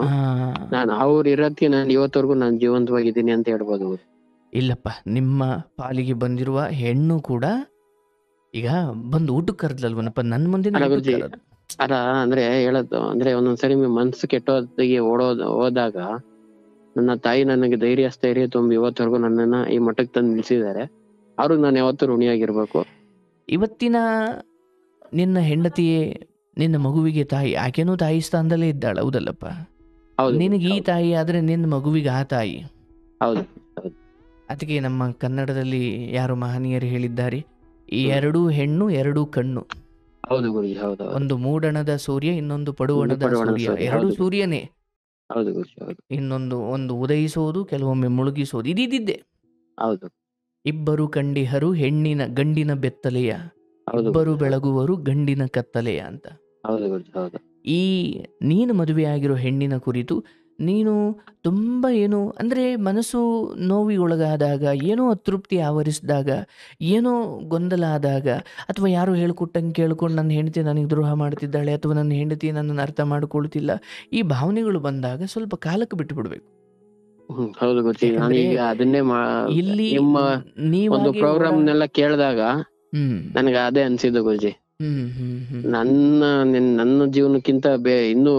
ನಾನು ಅವ್ರ ಇರೋದಕ್ಕೆ ನಾನು ಇವತ್ತವರೆಗೂ ನಾನು ಜೀವಂತವಾಗಿದ್ದೀನಿ ಅಂತ ಹೇಳ್ಬೋದು. ಇಲ್ಲಪ್ಪ, ನಿಮ್ಮ ಪಾಲಿಗೆ ಬಂದಿರುವ ಹೆಣ್ಣು ಕೂಡ ಈಗ ಬಂದು ಊಟಕ್ಕೆ ಕರೆದ್ಲಲ್ವನಪ್ಪ ನನ್ನ ಮುಂದೆ. ಅಲ್ಲ ಅಂದ್ರೆ ಹೇಳೋದು ಅಂದ್ರೆ ಒಂದೊಂದ್ಸರಿ ಮನ್ಸು ಕೆಟ್ಟೋದಿಗೆ ಹೋದಾಗ ನನ್ನ ತಾಯಿ ನನಗೆ ಧೈರ್ಯ ಸ್ಥೈರ್ಯ ತುಂಬಿ ಇವತ್ತವರೆಗೂ ನನ್ನನ್ನ ಈ ಮಟ್ಟಕ್ಕೆ ತಂದು ನಿಲ್ಸಿದ್ದಾರೆ. ಅವ್ರಿಗೆ ನಾನು ಯಾವತ್ತೂ ಋಣಿಯಾಗಿರ್ಬೇಕು. ಇವತ್ತಿನ ನಿನ್ನ ಹೆಂಡತಿಯೇ ನಿನ್ನ ಮಗುವಿಗೆ ತಾಯಿ, ಆಕೆನೂ ತಾಯಿ ಸ್ಥಾನದಲ್ಲೇ ಇದ್ದಾಳ, ಹೌದಲ್ಲಪ್ಪ? ನಿನಗೆ ಈ ತಾಯಿ ಆದ್ರೆ ನಿನ್ನ ಮಗುವಿಗೆ ಆ ತಾಯಿ. ಹೌದು. ಅದಕ್ಕೆ ನಮ್ಮ ಕನ್ನಡದಲ್ಲಿ ಯಾರು ಮಹನೀಯರು ಹೇಳಿದ್ದಾರೆ, ಈ 2 ಹೆಣ್ಣು 2 ಕಣ್ಣು. ಹೌದು ಗುರುಜಿ, ಹೌದು. ಒಂದು ಮೂಡಣದ ಸೂರ್ಯ, ಇನ್ನೊಂದು ಪಡುವಣದ ಸೂರ್ಯ. 2 ಸೂರ್ಯನೇ. ಹೌದು ಗುರುಜಿ, ಹೌದು. ಒಂದು ಉದಯಿಸೋದು, ಕೆಲವೊಮ್ಮೆ ಮುಳುಗಿಸೋದು, ಇದಿದ್ದೆ. ಹೌದು. ಇಬ್ಬರು ಕಂಡಿಹರು ಗಂಡಿನ ಬೆತ್ತಲೆಯ, ಇಬ್ಬರು ಬೆಳಗುವರು ಗಂಡಿನ ಕತ್ತಲೆಯ ಅಂತ. ಹೌದು ಗುರುಜಿ, ಹೌದು. ಈ ನೀನು ಮದುವೆ ಆಗಿರೋ ಹೆಣ್ಣಿನ ಕುರಿತು ನೀನು ತುಂಬ ಏನು ಅಂದರೆ ಮನಸ್ಸು ನೋವಿಗೊಳಗಾದಾಗ, ಏನೋ ಅತೃಪ್ತಿ ಆವರಿಸಿದಾಗ, ಏನೋ ಗೊಂದಲ ಆದಾಗ, ಅಥವಾ ಯಾರೋ ಹೇಳ್ಕೊಟ್ಟಂಗೆ ಕೇಳ್ಕೊಂಡು ನನ್ನ ಹೆಂಡತಿ ನನಗೆ ದ್ರೋಹ ಮಾಡ್ತಿದ್ದಾಳೆ ಅಥವಾ ನನ್ನ ಹೆಂಡತಿ ನನ್ನನ್ನು ಅರ್ಥ ಮಾಡ್ಕೊಳ್ತಿಲ್ಲ, ಈ ಭಾವನೆಗಳು ಬಂದಾಗ ಸ್ವಲ್ಪ ಕಾಲಕ್ಕೆ ಬಿಟ್ಟು ಬಿಡ್ಬೇಕು. ಹೌದು ಗುರುಜಿ, ಅದನ್ನೇ ಇಲ್ಲಿ ಒಂದು ಪ್ರೋಗ್ರಾಮ್ನೆಲ್ಲ ಕೇಳಿದಾಗ ನನಗೆ ಅದೇ ಅನ್ಸಿದ್ದು ಗುರುಜಿ. ನನ್ನ ಜೀವನಕ್ಕಿಂತ ಇನ್ನೂ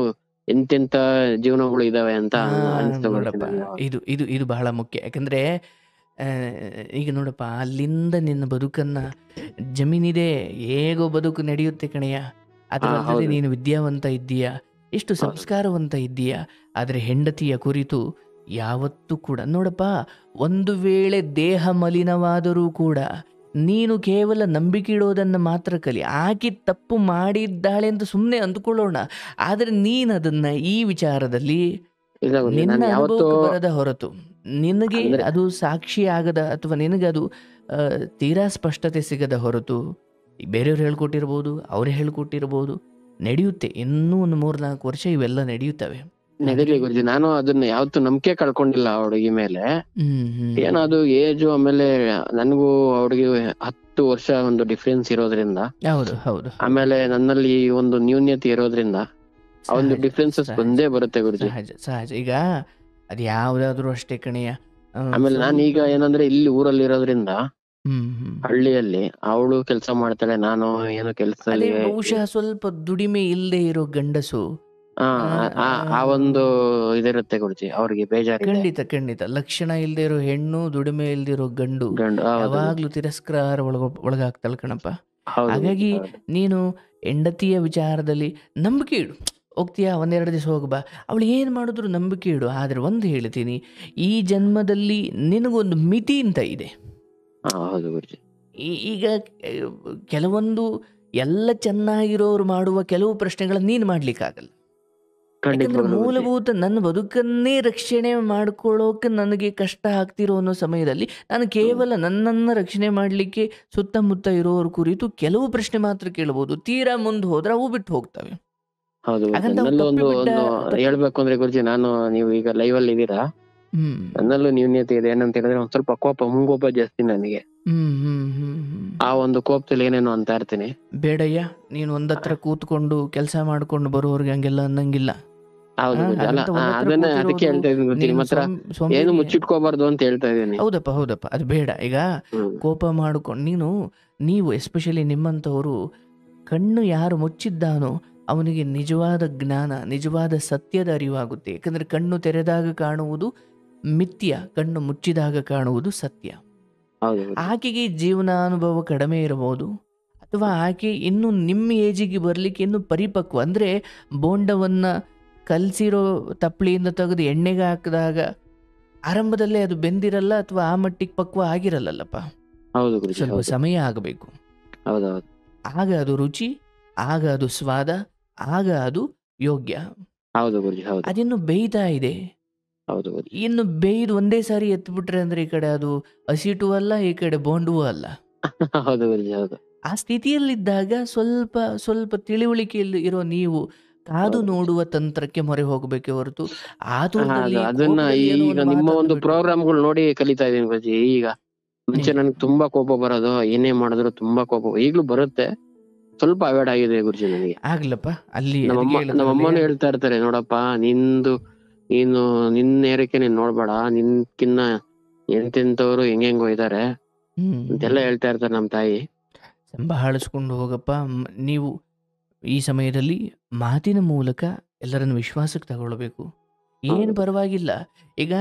ಎಂತೆಂತ ಜೀವನಗಳು ಇದಾವೆ ಅಂತ ನೋಡಪ್ಪ. ಇದು ಬಹಳ ಮುಖ್ಯ. ಯಾಕಂದ್ರೆ ಈಗ ನೋಡಪ್ಪ, ಅಲ್ಲಿಂದ ನಿನ್ನ ಬದುಕನ್ನ, ಜಮೀನಿದೆ ಹೇಗೋ ಬದುಕು ನಡೆಯುತ್ತೆ ಕಣೆಯ, ಅದರಲ್ಲಿ ನೀನು ವಿದ್ಯಾವಂತ ಇದ್ದೀಯಾ, ಎಷ್ಟು ಸಂಸ್ಕಾರವಂತ ಇದ್ದೀಯಾ. ಆದರೆ ಹೆಂಡತಿಯ ಕುರಿತು ಯಾವತ್ತೂ ಕೂಡ ನೋಡಪ್ಪ, ಒಂದು ವೇಳೆ ದೇಹ ಮಲಿನವಾದರೂ ಕೂಡ ನೀನು ಕೇವಲ ನಂಬಿಕೆ ಇಡೋದನ್ನು ಮಾತ್ರ ಕಲಿ. ಆಕೆ ತಪ್ಪು ಮಾಡಿದ್ದಾಳೆ ಅಂತ ಸುಮ್ಮನೆ ಅಂದುಕೊಳ್ಳೋಣ, ಆದರೆ ನೀನು ಅದನ್ನು ಈ ವಿಚಾರದಲ್ಲಿ ಇಲ್ಲ ಗುರುಜಿ, ನಿನ್ನ ನಾನು ಯಾವತ್ತೂ ಅನುಭವಕ್ಕೆ ಬರದ ಹೊರತು ನಿನಗೆ ಅಂದ್ರೆ ಅದು ಸಾಕ್ಷಿ ಆಗದ ಅಥವಾ ನಿನಗೆ ಅದು ತೀರಾ ಸ್ಪಷ್ಟತೆ ಸಿಗದ ಹೊರತು ಈ ಬೇರೆಯವ್ರು ಹೇಳ್ಕೊಟ್ಟಿರ್ಬೋದು, ಅವರೇ ಹೇಳ್ಕೊಟ್ಟಿರ್ಬೋದು, ನಡೆಯುತ್ತೆ. ಇನ್ನೂ ಒಂದು 3-4 ವರ್ಷ ಇವೆಲ್ಲ ನಡೆಯುತ್ತವೆ. ನಡೀಲಿ ಗುರುಜಿ, ನಾನು ಅದನ್ನ ಯಾವತ್ತೂ ನಂಬಿಕೆ ಕಳ್ಕೊಂಡಿಲ್ಲ ಆ ಹುಡುಗಿ ಮೇಲೆ. ಏನೋ ಅದು ಏಜು, ಆಮೇಲೆ ನನಗೂ ಹುಡುಗಿ 10 ವರ್ಷ ಒಂದು ಡಿಫ್ರೆನ್ಸ್ ಇರೋದ್ರಿಂದ, ಹೌದು ಹೌದು ಆಮೇಲೆ ನನ್ನಲ್ಲಿ ಒಂದು ನ್ಯೂನ್ಯತೆ ಇರೋದ್ರಿಂದ ಆ ಒಂದು ಸಹಜ ಡಿಫ್ರೆನ್ಸಸ್ ಸಹಜ ಬಂದೇ ಬರುತ್ತೆ ಗುರುಜಿ. ಸಹಜ ಸಹಜ. ಈಗ ಅದು ಯಾವುದಾದ್ರೂ ಅಷ್ಟೇ ಕಣೆಯ. ಆಮೇಲೆ ನಾನು ಈಗ ಏನಂದ್ರೆ ಇಲ್ಲಿ ಊರಲ್ಲಿ ಇರೋದ್ರಿಂದ, ಹ್ಮ್ ಹಳ್ಳಿಯಲ್ಲಿ ಅವಳು ಕೆಲಸ ಮಾಡ್ತಾಳೆ, ನಾನು ಏನು ಅದೇ ಕೆಲಸದಲ್ಲಿ ಬಹುಶಃ ಸ್ವಲ್ಪ ದುಡಿಮೆ ಇಲ್ಲದೆ ಇರೋ ಗಂಡಸು ಆ ಒಂದು ಇದಿರುತ್ತೆ ಗುರುಜಿ, ಅವ್ರಿಗೆ ಬೇಜಾರಿದೆ. ಖಂಡಿತ ಖಂಡಿತ. ಲಕ್ಷಣ ಇಲ್ಲದೆ ಇರೋ ಹೆಣ್ಣು, ದುಡಿಮೆ ಇಲ್ದಿರೋ ಗಂಡು ಗಂಡು. ಹೌದು ಯಾವಾಗ್ಲೂ ತಿರಸ್ಕಾರ ಒಳಗಾಗ್ತಾಳೆ ಕಣಪ್ಪ. ಹೌದು ಹಾಗಾಗಿ ಹೌದು. ನೀನು ಹೆಂಡತಿಯ ವಿಚಾರದಲ್ಲಿ ನಂಬಿಕೆ ಇಡು. ಹೋಗ್ತೀಯಾ, 1-2 ದಿವಸ ಹೋಗ್ಬಾ, ಅವಳು ಏನು ಮಾಡಿದ್ರು ನಂಬಿಕೆ ಇಡು. ಆದರೆ ಒಂದು ಹೇಳ್ತೀನಿ, ಈ ಜನ್ಮದಲ್ಲಿ ನಿನಗೊಂದು ಮಿತಿ ಅಂತ ಇದೆ. ಹೌದು ಗುರುಜಿ. ಈಗ ಕೆಲವೊಂದು ಎಲ್ಲ ಚೆನ್ನಾಗಿರೋರು ಮಾಡುವ ಕೆಲವು ಪ್ರಶ್ನೆಗಳನ್ನ ನೀನು ಮಾಡ್ಲಿಕ್ಕಾಗಲ್ಲ. ಯಾಕಂದ್ರೆ ಮೂಲಭೂತ ನನ್ನ ಬದುಕನ್ನೇ ರಕ್ಷಣೆ ಮಾಡ್ಕೊಳ್ಳೋಕೆ ನನಗೆ ಕಷ್ಟ ಆಗ್ತಿರೋ ಅನ್ನೋ ಸಮಯದಲ್ಲಿ ನಾನು ಕೇವಲ ನನ್ನನ್ನು ರಕ್ಷಣೆ ಮಾಡಲಿಕ್ಕೆ ಸುತ್ತಮುತ್ತ ಇರೋರ ಕುರಿತು ಕೆಲವು ಪ್ರಶ್ನೆ ಮಾತ್ರ ಕೇಳಬಹುದು. ತೀರಾ ಮುಂದೆ ಹೋದ್ರೆ ಅವು ಬಿಟ್ಟು ಹೋಗ್ತವೆ. ಹೌದು, ಹಾಗಂತ ಅವು ನನ್ನಲ್ಲೂ ಒಂದು ತಪ್ಪಿಬಿಟ್ಟ ಹೇಳ್ಬೇಕು ಅಂದ್ರೆ ಗುರುಜಿ, ನೀವು ಈಗ ಲೈವ್ ಅಲ್ಲಿ ಇದೀರಾ, ನನ್ನಲ್ಲೂ ನ್ಯೂನ್ಯತೆ ಇದೆ. ಏನಂತ ಹೇಳಿದ್ರೆ ಒಂದ್ ಸ್ವಲ್ಪ ಕೋಪ, ಮುಂಗೋಪ ಜಾಸ್ತಿ ನನಗೆ. ಆ ಒಂದು ಕೋಪದಲ್ಲಿ ಏನೇನೋ ಅಂತ ಇರ್ತೀನಿ. ಬೇಡಯ್ಯ, ನೀನು ಒಂದತ್ರ ಕೂತ್ಕೊಂಡು ಕೆಲಸ ಮಾಡ್ಕೊಂಡು ಬರೋರ್ಗೆ ಹಂಗೆಲ್ಲ ಅನ್ನಂಗಿಲ್ಲ. ಹೌದು ಗುರುಜಿ. ಅಲ್ಲ ಅದನ್ನ ಅದಕ್ಕೆ ಹೇಳ್ತಾ ಇದೀನಿ ಗುರುಜಿ, ನಿಮ್ಮ ಹತ್ರ ಏನು ಮುಚ್ಚಿಟ್ಕೋಬಾರ್ದು ಅಂತ ಹೇಳ್ತಾ ಇದೀನಿ. ಹೌದಪ್ಪ ಹೌದಪ್ಪ, ಅದು ಬೇಡ. ಈಗ ಕೋಪ ಮಾಡ್ಕೊಂಡು ನೀವು ಎಸ್ಪೆಷಲಿ ನಿಮ್ಮಂಥವರು, ಕಣ್ಣು ಯಾರು ಮುಚ್ಚಿದ್ದಾನೋ ಅವನಿಗೆ ನಿಜವಾದ ಜ್ಞಾನ, ನಿಜವಾದ ಸತ್ಯದ ಅರಿವಾಗುತ್ತೆ. ಯಾಕಂದ್ರೆ ಕಣ್ಣು ತೆರೆದಾಗ ಕಾಣುವುದು ಮಿಥ್ಯ, ಕಣ್ಣು ಮುಚ್ಚಿದಾಗ ಕಾಣುವುದು ಸತ್ಯ. ಆಕೆಗೆ ಜೀವನಾನುಭವ ಕಡಿಮೆ ಇರಬಹುದು, ಅಥವಾ ಆಕೆ ಇನ್ನು ನಿಮ್ಮ ಏಜಿಗೆ ಬರಲಿಕ್ಕೆ ಇನ್ನು ಪರಿಪಕ್ವ. ಅಂದರೆ ಬೋಂಡವನ್ನು ಕಲಸಿರೋ ತಪ್ಪಲಿಯಿಂದ ತೆಗೆದು ಎಣ್ಣೆಗೆ ಹಾಕಿದಾಗ ಆರಂಭದಲ್ಲೇ ಅದು ಬೆಂದಿರಲ್ಲ, ಅಥವಾ ಆ ಮಟ್ಟಿಗೆ ಪಕ್ವ ಆಗಿರಲ್ಲಲ್ಲಪ್ಪ. ಸ್ವಲ್ಪ ಸಮಯ ಆಗಬೇಕು. ಆಗ ಅದು ರುಚಿ, ಆಗ ಅದು ಸ್ವಾದ, ಆಗ ಅದು ಯೋಗ್ಯ. ಅದಿನ್ನು ಬೇಯ್ತಾ ಇದೆ. ಇನ್ನು ಬೇಯ್ದು ಒಂದೇ ಸಾರಿ ಎತ್ಬಿಟ್ರೆ ಅಂದ್ರೆ ಈ ಕಡೆ ಅದು ಹಸಿಟೂ ಅಲ್ಲ, ಈ ಕಡೆ ಬೋಂಡೂ ಅಲ್ಲ. ಆ ಸ್ಥಿತಿಯಲ್ಲಿದ್ದಾಗ ಸ್ವಲ್ಪ ಸ್ವಲ್ಪ ತಿಳಿವಳಿಕೆಯಲ್ಲಿ ಇರೋ ನೀವು ಕಾದು ನೋಡುವ ತಂತ್ರಕ್ಕೆ ಮೊರೆ ಹೋಗಬೇಕೆ ಹೊರತು ಅದನ್ನ ಈಗ ನಿಮ್ಮ ಒಂದು ಪ್ರೋಗ್ರಾಮ್ಗಳು ನೋಡಿ ಕಲಿತಾ ಇದೀನಿ ಗುರುಜಿ. ಈಗ ಮುಂಚೆ ನನ್ಗೆ ತುಂಬಾ ಕೋಪ ಬರೋದು, ಏನೇ ಮಾಡಿದ್ರು ತುಂಬಾ ಕೋಪ, ಈಗ್ಲೂ ಬರುತ್ತೆ, ಸ್ವಲ್ಪ ಅವಾಯ್ಡ್ ಆಗಿದೆ ಗುರುಜಿ ನನಗೆ. ಆಗ್ಲಪ್ಪ, ಅಲ್ಲಿ ನಮ್ಮಮ್ಮನೂ ಹೇಳ್ತಾ ಇರ್ತಾರೆ, ನೋಡಪ್ಪ ನೀನು ನಿನ್ನ ಏರಿಕೆ ನೀನ್ ನೋಡ್ಬೇಡ, ನಿನ್ಕಿನ್ನ ಎಂತೆಂತವ್ರು ಹೆಂಗೋ ಇದಾರೆ ಅಂತೆಲ್ಲ ಹೇಳ್ತಾ ಇರ್ತಾರೆ ನಮ್ ತಾಯಿ. ಸಂಭಾಳಿಸ್ಕೊಂಡು ಹೋಗಪ್ಪ. ನೀವು ಈ ಸಮಯದಲ್ಲಿ ಮಾತಿನ ಮೂಲಕ ಎಲ್ಲರನ್ನು ವಿಶ್ವಾಸಕ್ಕೆ ತಗೊಳ್ಬೇಕು. ಏನು ಪರವಾಗಿಲ್ಲ. ಈಗ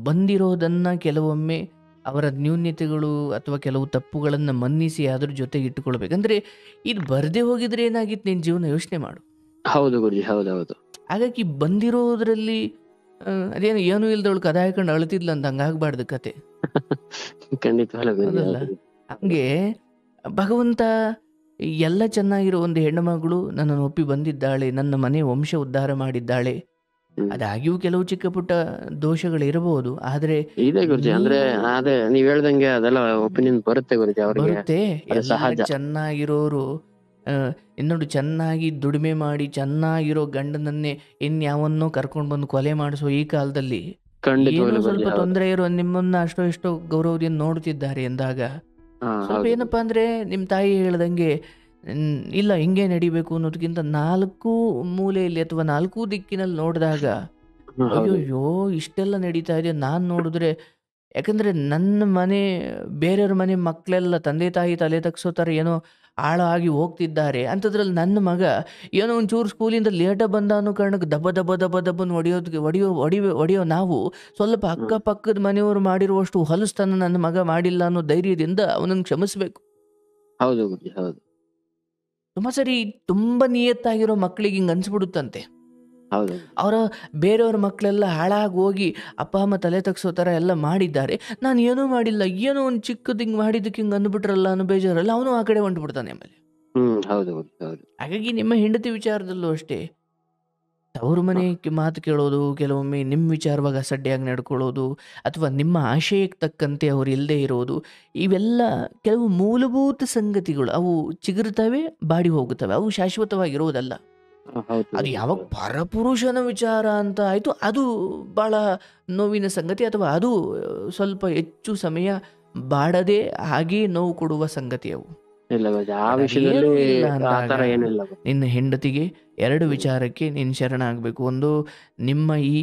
ಬಂದಿರೋದನ್ನ ಕೆಲವೊಮ್ಮೆ ಅವರ ನ್ಯೂನ್ಯತೆಗಳು ಅಥವಾ ಕೆಲವು ತಪ್ಪುಗಳನ್ನು ಮನ್ನಿಸಿ ಅದ್ರ ಜೊತೆಗೆ ಇಟ್ಟುಕೊಳ್ಬೇಕಂದ್ರೆ, ಇದು ಬರದೇ ಹೋಗಿದ್ರೆ ಏನಾಗಿತ್ತು ನಿನ್ ಜೀವನ ಯೋಚನೆ ಮಾಡು. ಹೌದು ಗುರುಜಿ, ಹೌದೌದು. ಹಾಗಾಗಿ ಬಂದಿರೋದ್ರಲ್ಲಿ ಅದೇನು ಏನೂ ಇಲ್ದವಳು ಕದ ಹಾಕೊಂಡು ಅಳ್ತಿದ್ಲ ಅಂತ ಹಂಗಾಗ್ಬಾರ್ದು ಕತೆ. ಖಂಡಿತ. ಹಂಗೆ ಭಗವಂತ ಎಲ್ಲ ಚೆನ್ನಾಗಿರೋ ಒಂದು ಹೆಣ್ಣು ಮಗಳು ನನ್ನನ್ನು ಒಪ್ಪಿ ಬಂದಿದ್ದಾಳೆ, ನನ್ನ ಮನೆ ವಂಶ ಉದ್ಧಾರ ಮಾಡಿದ್ದಾಳೆ. ಅದಾಗಿಯೂ ಕೆಲವು ಚಿಕ್ಕ ಪುಟ್ಟ ದೋಷಗಳು ಇರಬಹುದು, ಆದ್ರೆ ಇದೆ ಗುರುಜಿ. ಅಂದ್ರೆ ಅದೇ ನೀವ್ ಹೇಳ್ದಂಗೆ ಅದೆಲ್ಲ ಒಪಿನಿಯನ್ ಬರುತ್ತೆ ಗುರುಜಿ, ಬರುತ್ತೆ. ಚೆನ್ನಾಗಿರೋರು ಇನ್ನೊಂದು ಚೆನ್ನಾಗಿ ದುಡಿಮೆ ಮಾಡಿ ಚೆನ್ನಾಗಿರೋ ಗಂಡನನ್ನೇ ಇನ್ಯಾವನ್ನೋ ಕರ್ಕೊಂಡು ಬಂದು ಕೊಲೆ ಮಾಡಿಸೋ ಈ ಕಾಲದಲ್ಲಿ ಏನೋ ಸ್ವಲ್ಪ ತೊಂದರೆ ಇರೋ ನಿಮ್ಮನ್ನ ಅಷ್ಟೋ ಎಷ್ಟೋ ಗೌರವದಿಂದ ನೋಡ್ತಿದ್ದಾರೆ ಎಂದಾಗ ಸ್ವಲ್ಪ ಏನಪ್ಪಾ ಅಂದ್ರೆ ನಿಮ್ ತಾಯಿ ಹೇಳ್ದಂಗೆ ಇಲ್ಲ ಹಿಂಗೆ ನಡಿಬೇಕು ಅನ್ನೋದಕ್ಕಿಂತ 4 ಮೂಲೆಯಲ್ಲಿ ಅಥವಾ 4 ದಿಕ್ಕಿನಲ್ಲಿ ನೋಡಿದಾಗ ಅಯ್ಯೋಯ್ಯೋ ಇಷ್ಟೆಲ್ಲ ನಡೀತಾ ಇದೆ, ನಾನ್ ನೋಡಿದ್ರೆ. ಯಾಕಂದ್ರೆ ನನ್ನ ಮನೆ ಬೇರೆಯವ್ರ ಮನೆ ಮಕ್ಕಳೆಲ್ಲ ತಂದೆ ತಾಯಿ ತಲೆ ತಗ್ಸೋ ಥರ ಏನೋ ಆಳಾಗಿ ಹೋಗ್ತಿದ್ದಾರೆ ಅಂಥದ್ರಲ್ಲಿ ನನ್ನ ಮಗ ಏನೋ ಒಂಚೂರು ಸ್ಕೂಲಿಂದ ಲೇಟಾಗಿ ಬಂದ ಅನ್ನೋ ಕಾರಣಕ್ಕೆ ದಬ್ಬನ್ನು ಹೊಡೆಯೋ ನಾವು ಸ್ವಲ್ಪ ಅಕ್ಕಪಕ್ಕದ ಮನೆಯವರು ಮಾಡಿರುವಷ್ಟು ಹೊಲಸ್ತನ ನನ್ನ ಮಗ ಮಾಡಿಲ್ಲ ಅನ್ನೋ ಧೈರ್ಯದಿಂದ ಅವನನ್ನು ಕ್ಷಮಿಸ್ಬೇಕು. ಹೌದು ಹೌದು. ತುಂಬ ಸರಿ ತುಂಬ ನಿಯತ್ತಾಗಿರೋ ಮಕ್ಕಳಿಗೆ ಹಿಂಗೆ ಅನ್ಸ್ಬಿಡುತ್ತಂತೆ. ಅವರ ಬೇರೆಯವ್ರ ಮಕ್ಕಳೆಲ್ಲ ಹಾಳಾಗಿ ಹೋಗಿ ಅಪ್ಪ ಅಮ್ಮ ತಲೆ ತಗ್ಸೋ ಥರ ಎಲ್ಲ ಮಾಡಿದ್ದಾರೆ, ನಾನು ಏನೂ ಮಾಡಿಲ್ಲ, ಏನೋ ಒಂದು ಚಿಕ್ಕದು ಹಿಂಗೆ ಮಾಡಿದ್ದಕ್ಕೆ ಹಿಂಗೆ ಅಂದ್ಬಿಟ್ರಲ್ಲ ಅನ್ನೋ ಬೇಜಾರಲ್ಲ, ಅವನು ಆ ಕಡೆ ಹೊಂಟ್ಬಿಡ್ತಾನೆ ಆಮೇಲೆ. ಹಾಗಾಗಿ ನಿಮ್ಮ ಹೆಂಡತಿ ವಿಚಾರದಲ್ಲೂ ಅಷ್ಟೇ, ತವರು ಮನೆ ಮಾತು ಕೇಳೋದು, ಕೆಲವೊಮ್ಮೆ ನಿಮ್ಮ ವಿಚಾರವಾಗಿ ಅಸಡ್ಡೆಯಾಗಿ ನಡ್ಕೊಳ್ಳೋದು, ಅಥವಾ ನಿಮ್ಮ ಆಶಯಕ್ಕೆ ತಕ್ಕಂತೆ ಅವ್ರು ಇಲ್ಲದೆ ಇರೋದು, ಇವೆಲ್ಲ ಕೆಲವು ಮೂಲಭೂತ ಸಂಗತಿಗಳು. ಅವು ಚಿಗುರ್ತವೆ, ಬಾಡಿ ಹೋಗುತ್ತವೆ, ಅವು ಶಾಶ್ವತವಾಗಿರೋದಲ್ಲ. ಹೌದು ಅದು ಗುರುಜಿ, ಯಾವಾಗ ಹೌದು. ಪರಪುರುಷನ ವಿಚಾರ ಅಂತ ಆಯಿತು, ಅದು ಭಾಳ ನೋವಿನ ಸಂಗತಿ, ಅಥವಾ ಅದು ಸ್ವಲ್ಪ ಹೆಚ್ಚು ಸಮಯ ಬಾಡದೆ ಹಾಗೇ ನೋವು ಕೊಡುವ ಸಂಗತಿ ಅವು. ಇಲ್ಲ ಗುರುಜಿ, ಆ ಬಟ್ ವಿಷಯದಲ್ಲಿ ಅದೇನೂ ಇಲ್ಲ ಆ ಅಂದಾಗ ತರ ಏನಿಲ್ಲ ಗುರುಜಿ. ನಿನ್ನ ಹೆಂಡತಿಗೆ 2 ಹ್ಮ್. ವಿಚಾರಕ್ಕೆ ನೀನು ಶರಣಾಗಬೇಕು. ಒಂದು, ನಿಮ್ಮ ಈ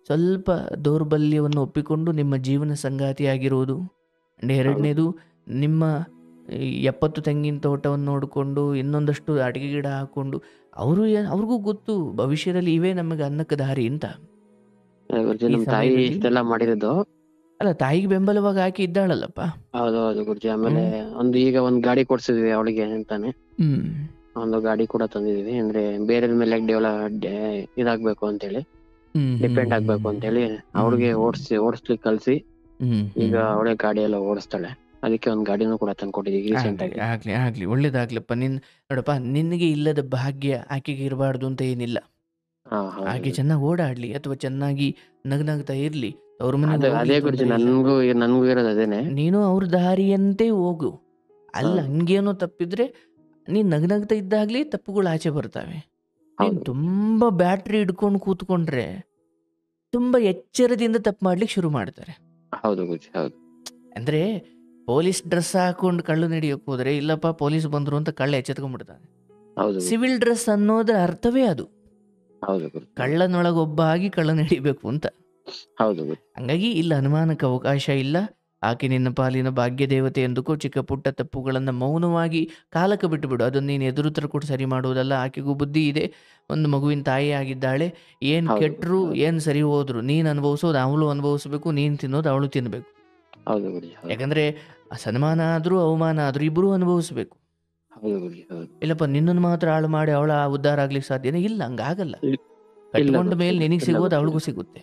ಸ್ವಲ್ಪ ದೌರ್ಬಲ್ಯವನ್ನು ಒಪ್ಪಿಕೊಂಡು ನಿಮ್ಮ ಜೀವನ ಸಂಗಾತಿಯಾಗಿರುವುದು. ಆ್ಯಂಡ್ ಹೌದು. ಎರಡನೇದು, ನಿಮ್ಮ ಈ 70 ತೆಂಗಿನ ತೋಟವನ್ನು ನೋಡಿಕೊಂಡು ಇನ್ನೊಂದಷ್ಟು ಅಡಿಕೆ ಗಿಡ ಹಾಕ್ಕೊಂಡು ಅವ್ರಿಗೂ ಗೊತ್ತು ಭವಿಷ್ಯದಲ್ಲಿ ಇವೇ ನಮಗೆ ಅನ್ನಕ್ಕೆ ದಾರಿ ಅಂತ. ಅದೇ ಗುರುಜಿ, ಈ ನಮ್ ತಾಯಿ ಸಮಯದಲ್ಲಿ ಇಷ್ಟೆಲ್ಲ ಮಾಡಿರೋದು. ಅಲ್ಲ, ತಾಯಿಗೆ ಬೆಂಬಲವಾಗಿ ಹಾಕಿ ಇದ್ದಾಳಲ್ಲಪ್ಪ. ಹೌದು ಹೌದು ಗುರುಜಿ. ಆಮೇಲೆ ಹ್ಮ್ ಈಗ ಒಂದ್ ಗಾಡಿ ಕೊಡ್ಸಿದ್ವಿ ಅವಳಿಗೆ ಅಂತಾನೆ. ಹ್ಮ್ ಒಂದು ಗಾಡಿ ಕೂಡ ತಂದಿದೀವಿ. ಅಂದ್ರೆ ಬೇರೆ ಮೇಲೆ ಇದಾಗ್ಬೇಕು ಅಂತೇಳಿ, ಹ್ಮ್ ಡಿಪೆಂಡ್ ಆಗ್ಬೇಕು ಅಂತೇಳಿ ಅವ್ಳಿಗೆ ಓಡಿಸ್ಲಿಕ್ಕೆ ಕಲ್ಸಿ ಈಗ ಅವಳೇ ಗಾಡಿ ಎಲ್ಲ ಓಡಿಸ್ತಾಳೆ. ಅದಕ್ಕೆ ಒಂದ್ ಗಾಡಿನೂ ಕೂಡ ತಂದ್ಕೊಟ್ಟಿದೀವಿ ರೀಸೆಂಟ್ ಆಗ್ಲಿ ಆಗಿ. ಆಗ್ಲಿ ಆಗ್ಲಿ ಒಳ್ಳೇದಾಗ್ಲಪ್ಪ. ನೋಡಪ್ಪ, ನಿನಗೆ ಇಲ್ಲದ ಭಾಗ್ಯ ಆಕೆಗೆ ಇರಬಾರ್ದು ಅಂತ ಏನಿಲ್ಲ. ಹೌದು ಆಕೆ ಗುರುಜಿ. ಚೆನ್ನಾಗಿ ಓಡಾಡ್ಲಿ, ಅಥವಾ ಚೆನ್ನಾಗಿ ನಗ್ನಗ್ತಾ ಇರ್ಲಿ, ಅವ್ರ ಮನೆಗೆ ಅದೇ ಹೋಗ್ಲಿ, ಗುರುಜಿ, ತೊಂದರೆ ಇಲ್ಲ. ನನ್ಗೂ ಇರೋದು ಅದೇನೆ. ನೀನು ಅವ್ರ ದಾರಿಯಂತೆ ಹೋಗು. ಅಲ್ಲ, ಹೌದು ಹಂಗೇನೋ ತಪ್ಪಿದ್ರೆ ನೀನು ನಗ್ನಗ್ತಾ ಇದ್ದಾಗಲೇ ತಪ್ಪುಗಳು ಆಚೆ ಬರ್ತವೆ. ನೀನು ಹೌದು ತುಂಬ ಬ್ಯಾಟ್ರಿ ಹಿಡ್ಕೊಂಡು ಕೂತ್ಕೊಂಡ್ರೆ ತುಂಬ ಎಚ್ಚರದಿಂದ ತಪ್ಪು ಮಾಡ್ಲಿಕ್ಕೆ ಶುರು ಮಾಡ್ತಾರೆ. ಹೌದು ಗುರುಜಿ, ಹೌದು ಅಂದರೆ ಪೊಲೀಸ್ ಡ್ರೆಸ್ ಹಾಕೊಂಡು ಕಳ್ಳು ನಡೆಯೋಕೆ ಹೋದರೆ, ಇಲ್ಲಪ್ಪ ಪೊಲೀಸ್ ಬಂದರು ಅಂತ ಕಳ್ಳ ಎಚ್ಚೆತ್ಕೊಂಡ್ಬಿಡ್ತಾನೆ. ಹೌದು ಗುರುಜಿ, ಸಿವಿಲ್ ಡ್ರೆಸ್ ಅನ್ನೋದ್ರ ಅರ್ಥವೇ ಅದು, ಹೌದು ಗುರುಜಿ, ಕಳ್ಳನೊಳಗೊಬ್ಬ ಆಗಿ ಕಳ್ಳ ನಡಿಬೇಕು ಅಂತ. ಹೌದು ಗುರುಜಿ, ಹಂಗಾಗಿ ಇಲ್ಲ, ಅನುಮಾನಕ್ಕೆ ಅವಕಾಶ ಇಲ್ಲ. ಆಕೆ ನಿನ್ನ ಪಾಲಿನ ಭಾಗ್ಯ ದೇವತೆ ಎಂದುಕೋ. ಚಿಕ್ಕ ಪುಟ್ಟ ತಪ್ಪುಗಳನ್ನು ಮೌನವಾಗಿ ಕಾಲಕ್ಕೆ ಬಿಟ್ಟುಬಿಡು. ಅದನ್ನು ನೀನು ಎದುರುತ್ತರ ಕೊಟ್ಟು ಸರಿ ಮಾಡುವುದಲ್ಲ. ಆಕೆಗೂ ಬುದ್ಧಿ ಇದೆ, ಒಂದು ಮಗುವಿನ ತಾಯಿ ಆಗಿದ್ದಾಳೆ. ಏನು ಹೌದು ಕೆಟ್ಟರು ಗುರುಜಿ, ಏನು ಸರಿ ಹೋದ್ರು ನೀನು ಅನುಭವಿಸೋದು ಅವಳು ಅನುಭವಿಸ್ಬೇಕು, ನೀನು ತಿನ್ನೋದು ಅವಳು ತಿನ್ನಬೇಕು. ಹೌದು ಗುರುಜಿ, ಹೌದು ಯಾಕಂದರೆ ಸನ್ಮಾನ ಆದರೂ ಅವಮಾನ ಆದರೂ ಇಬ್ಬರೂ ಅನುಭವಿಸ್ಬೇಕು. ಹೌದು ಗುರುಜಿ, ಹೌದು. ಇಲ್ಲಪ್ಪ ನಿನ್ನನ್ನು ಮಾತ್ರ ಹಾಳು ಮಾಡಿ ಅವಳ ಉದ್ಧಾರ ಆಗ್ಲಿಕ್ಕೆ ಸಾಧ್ಯನೇ ಇಲ್ಲ, ಹಂಗಾಗಲ್ಲ. ಇಲ್ಲ ಕಟ್ಕೊಂಡ ಗುರುಜಿ, ಮೇಲೆ ನಿನಗೆ ಇಲ್ಲ ಸಿಗೋದು ಗುರುಜಿ. ಅವಳಿಗೂ ಸಿಗುತ್ತೆ.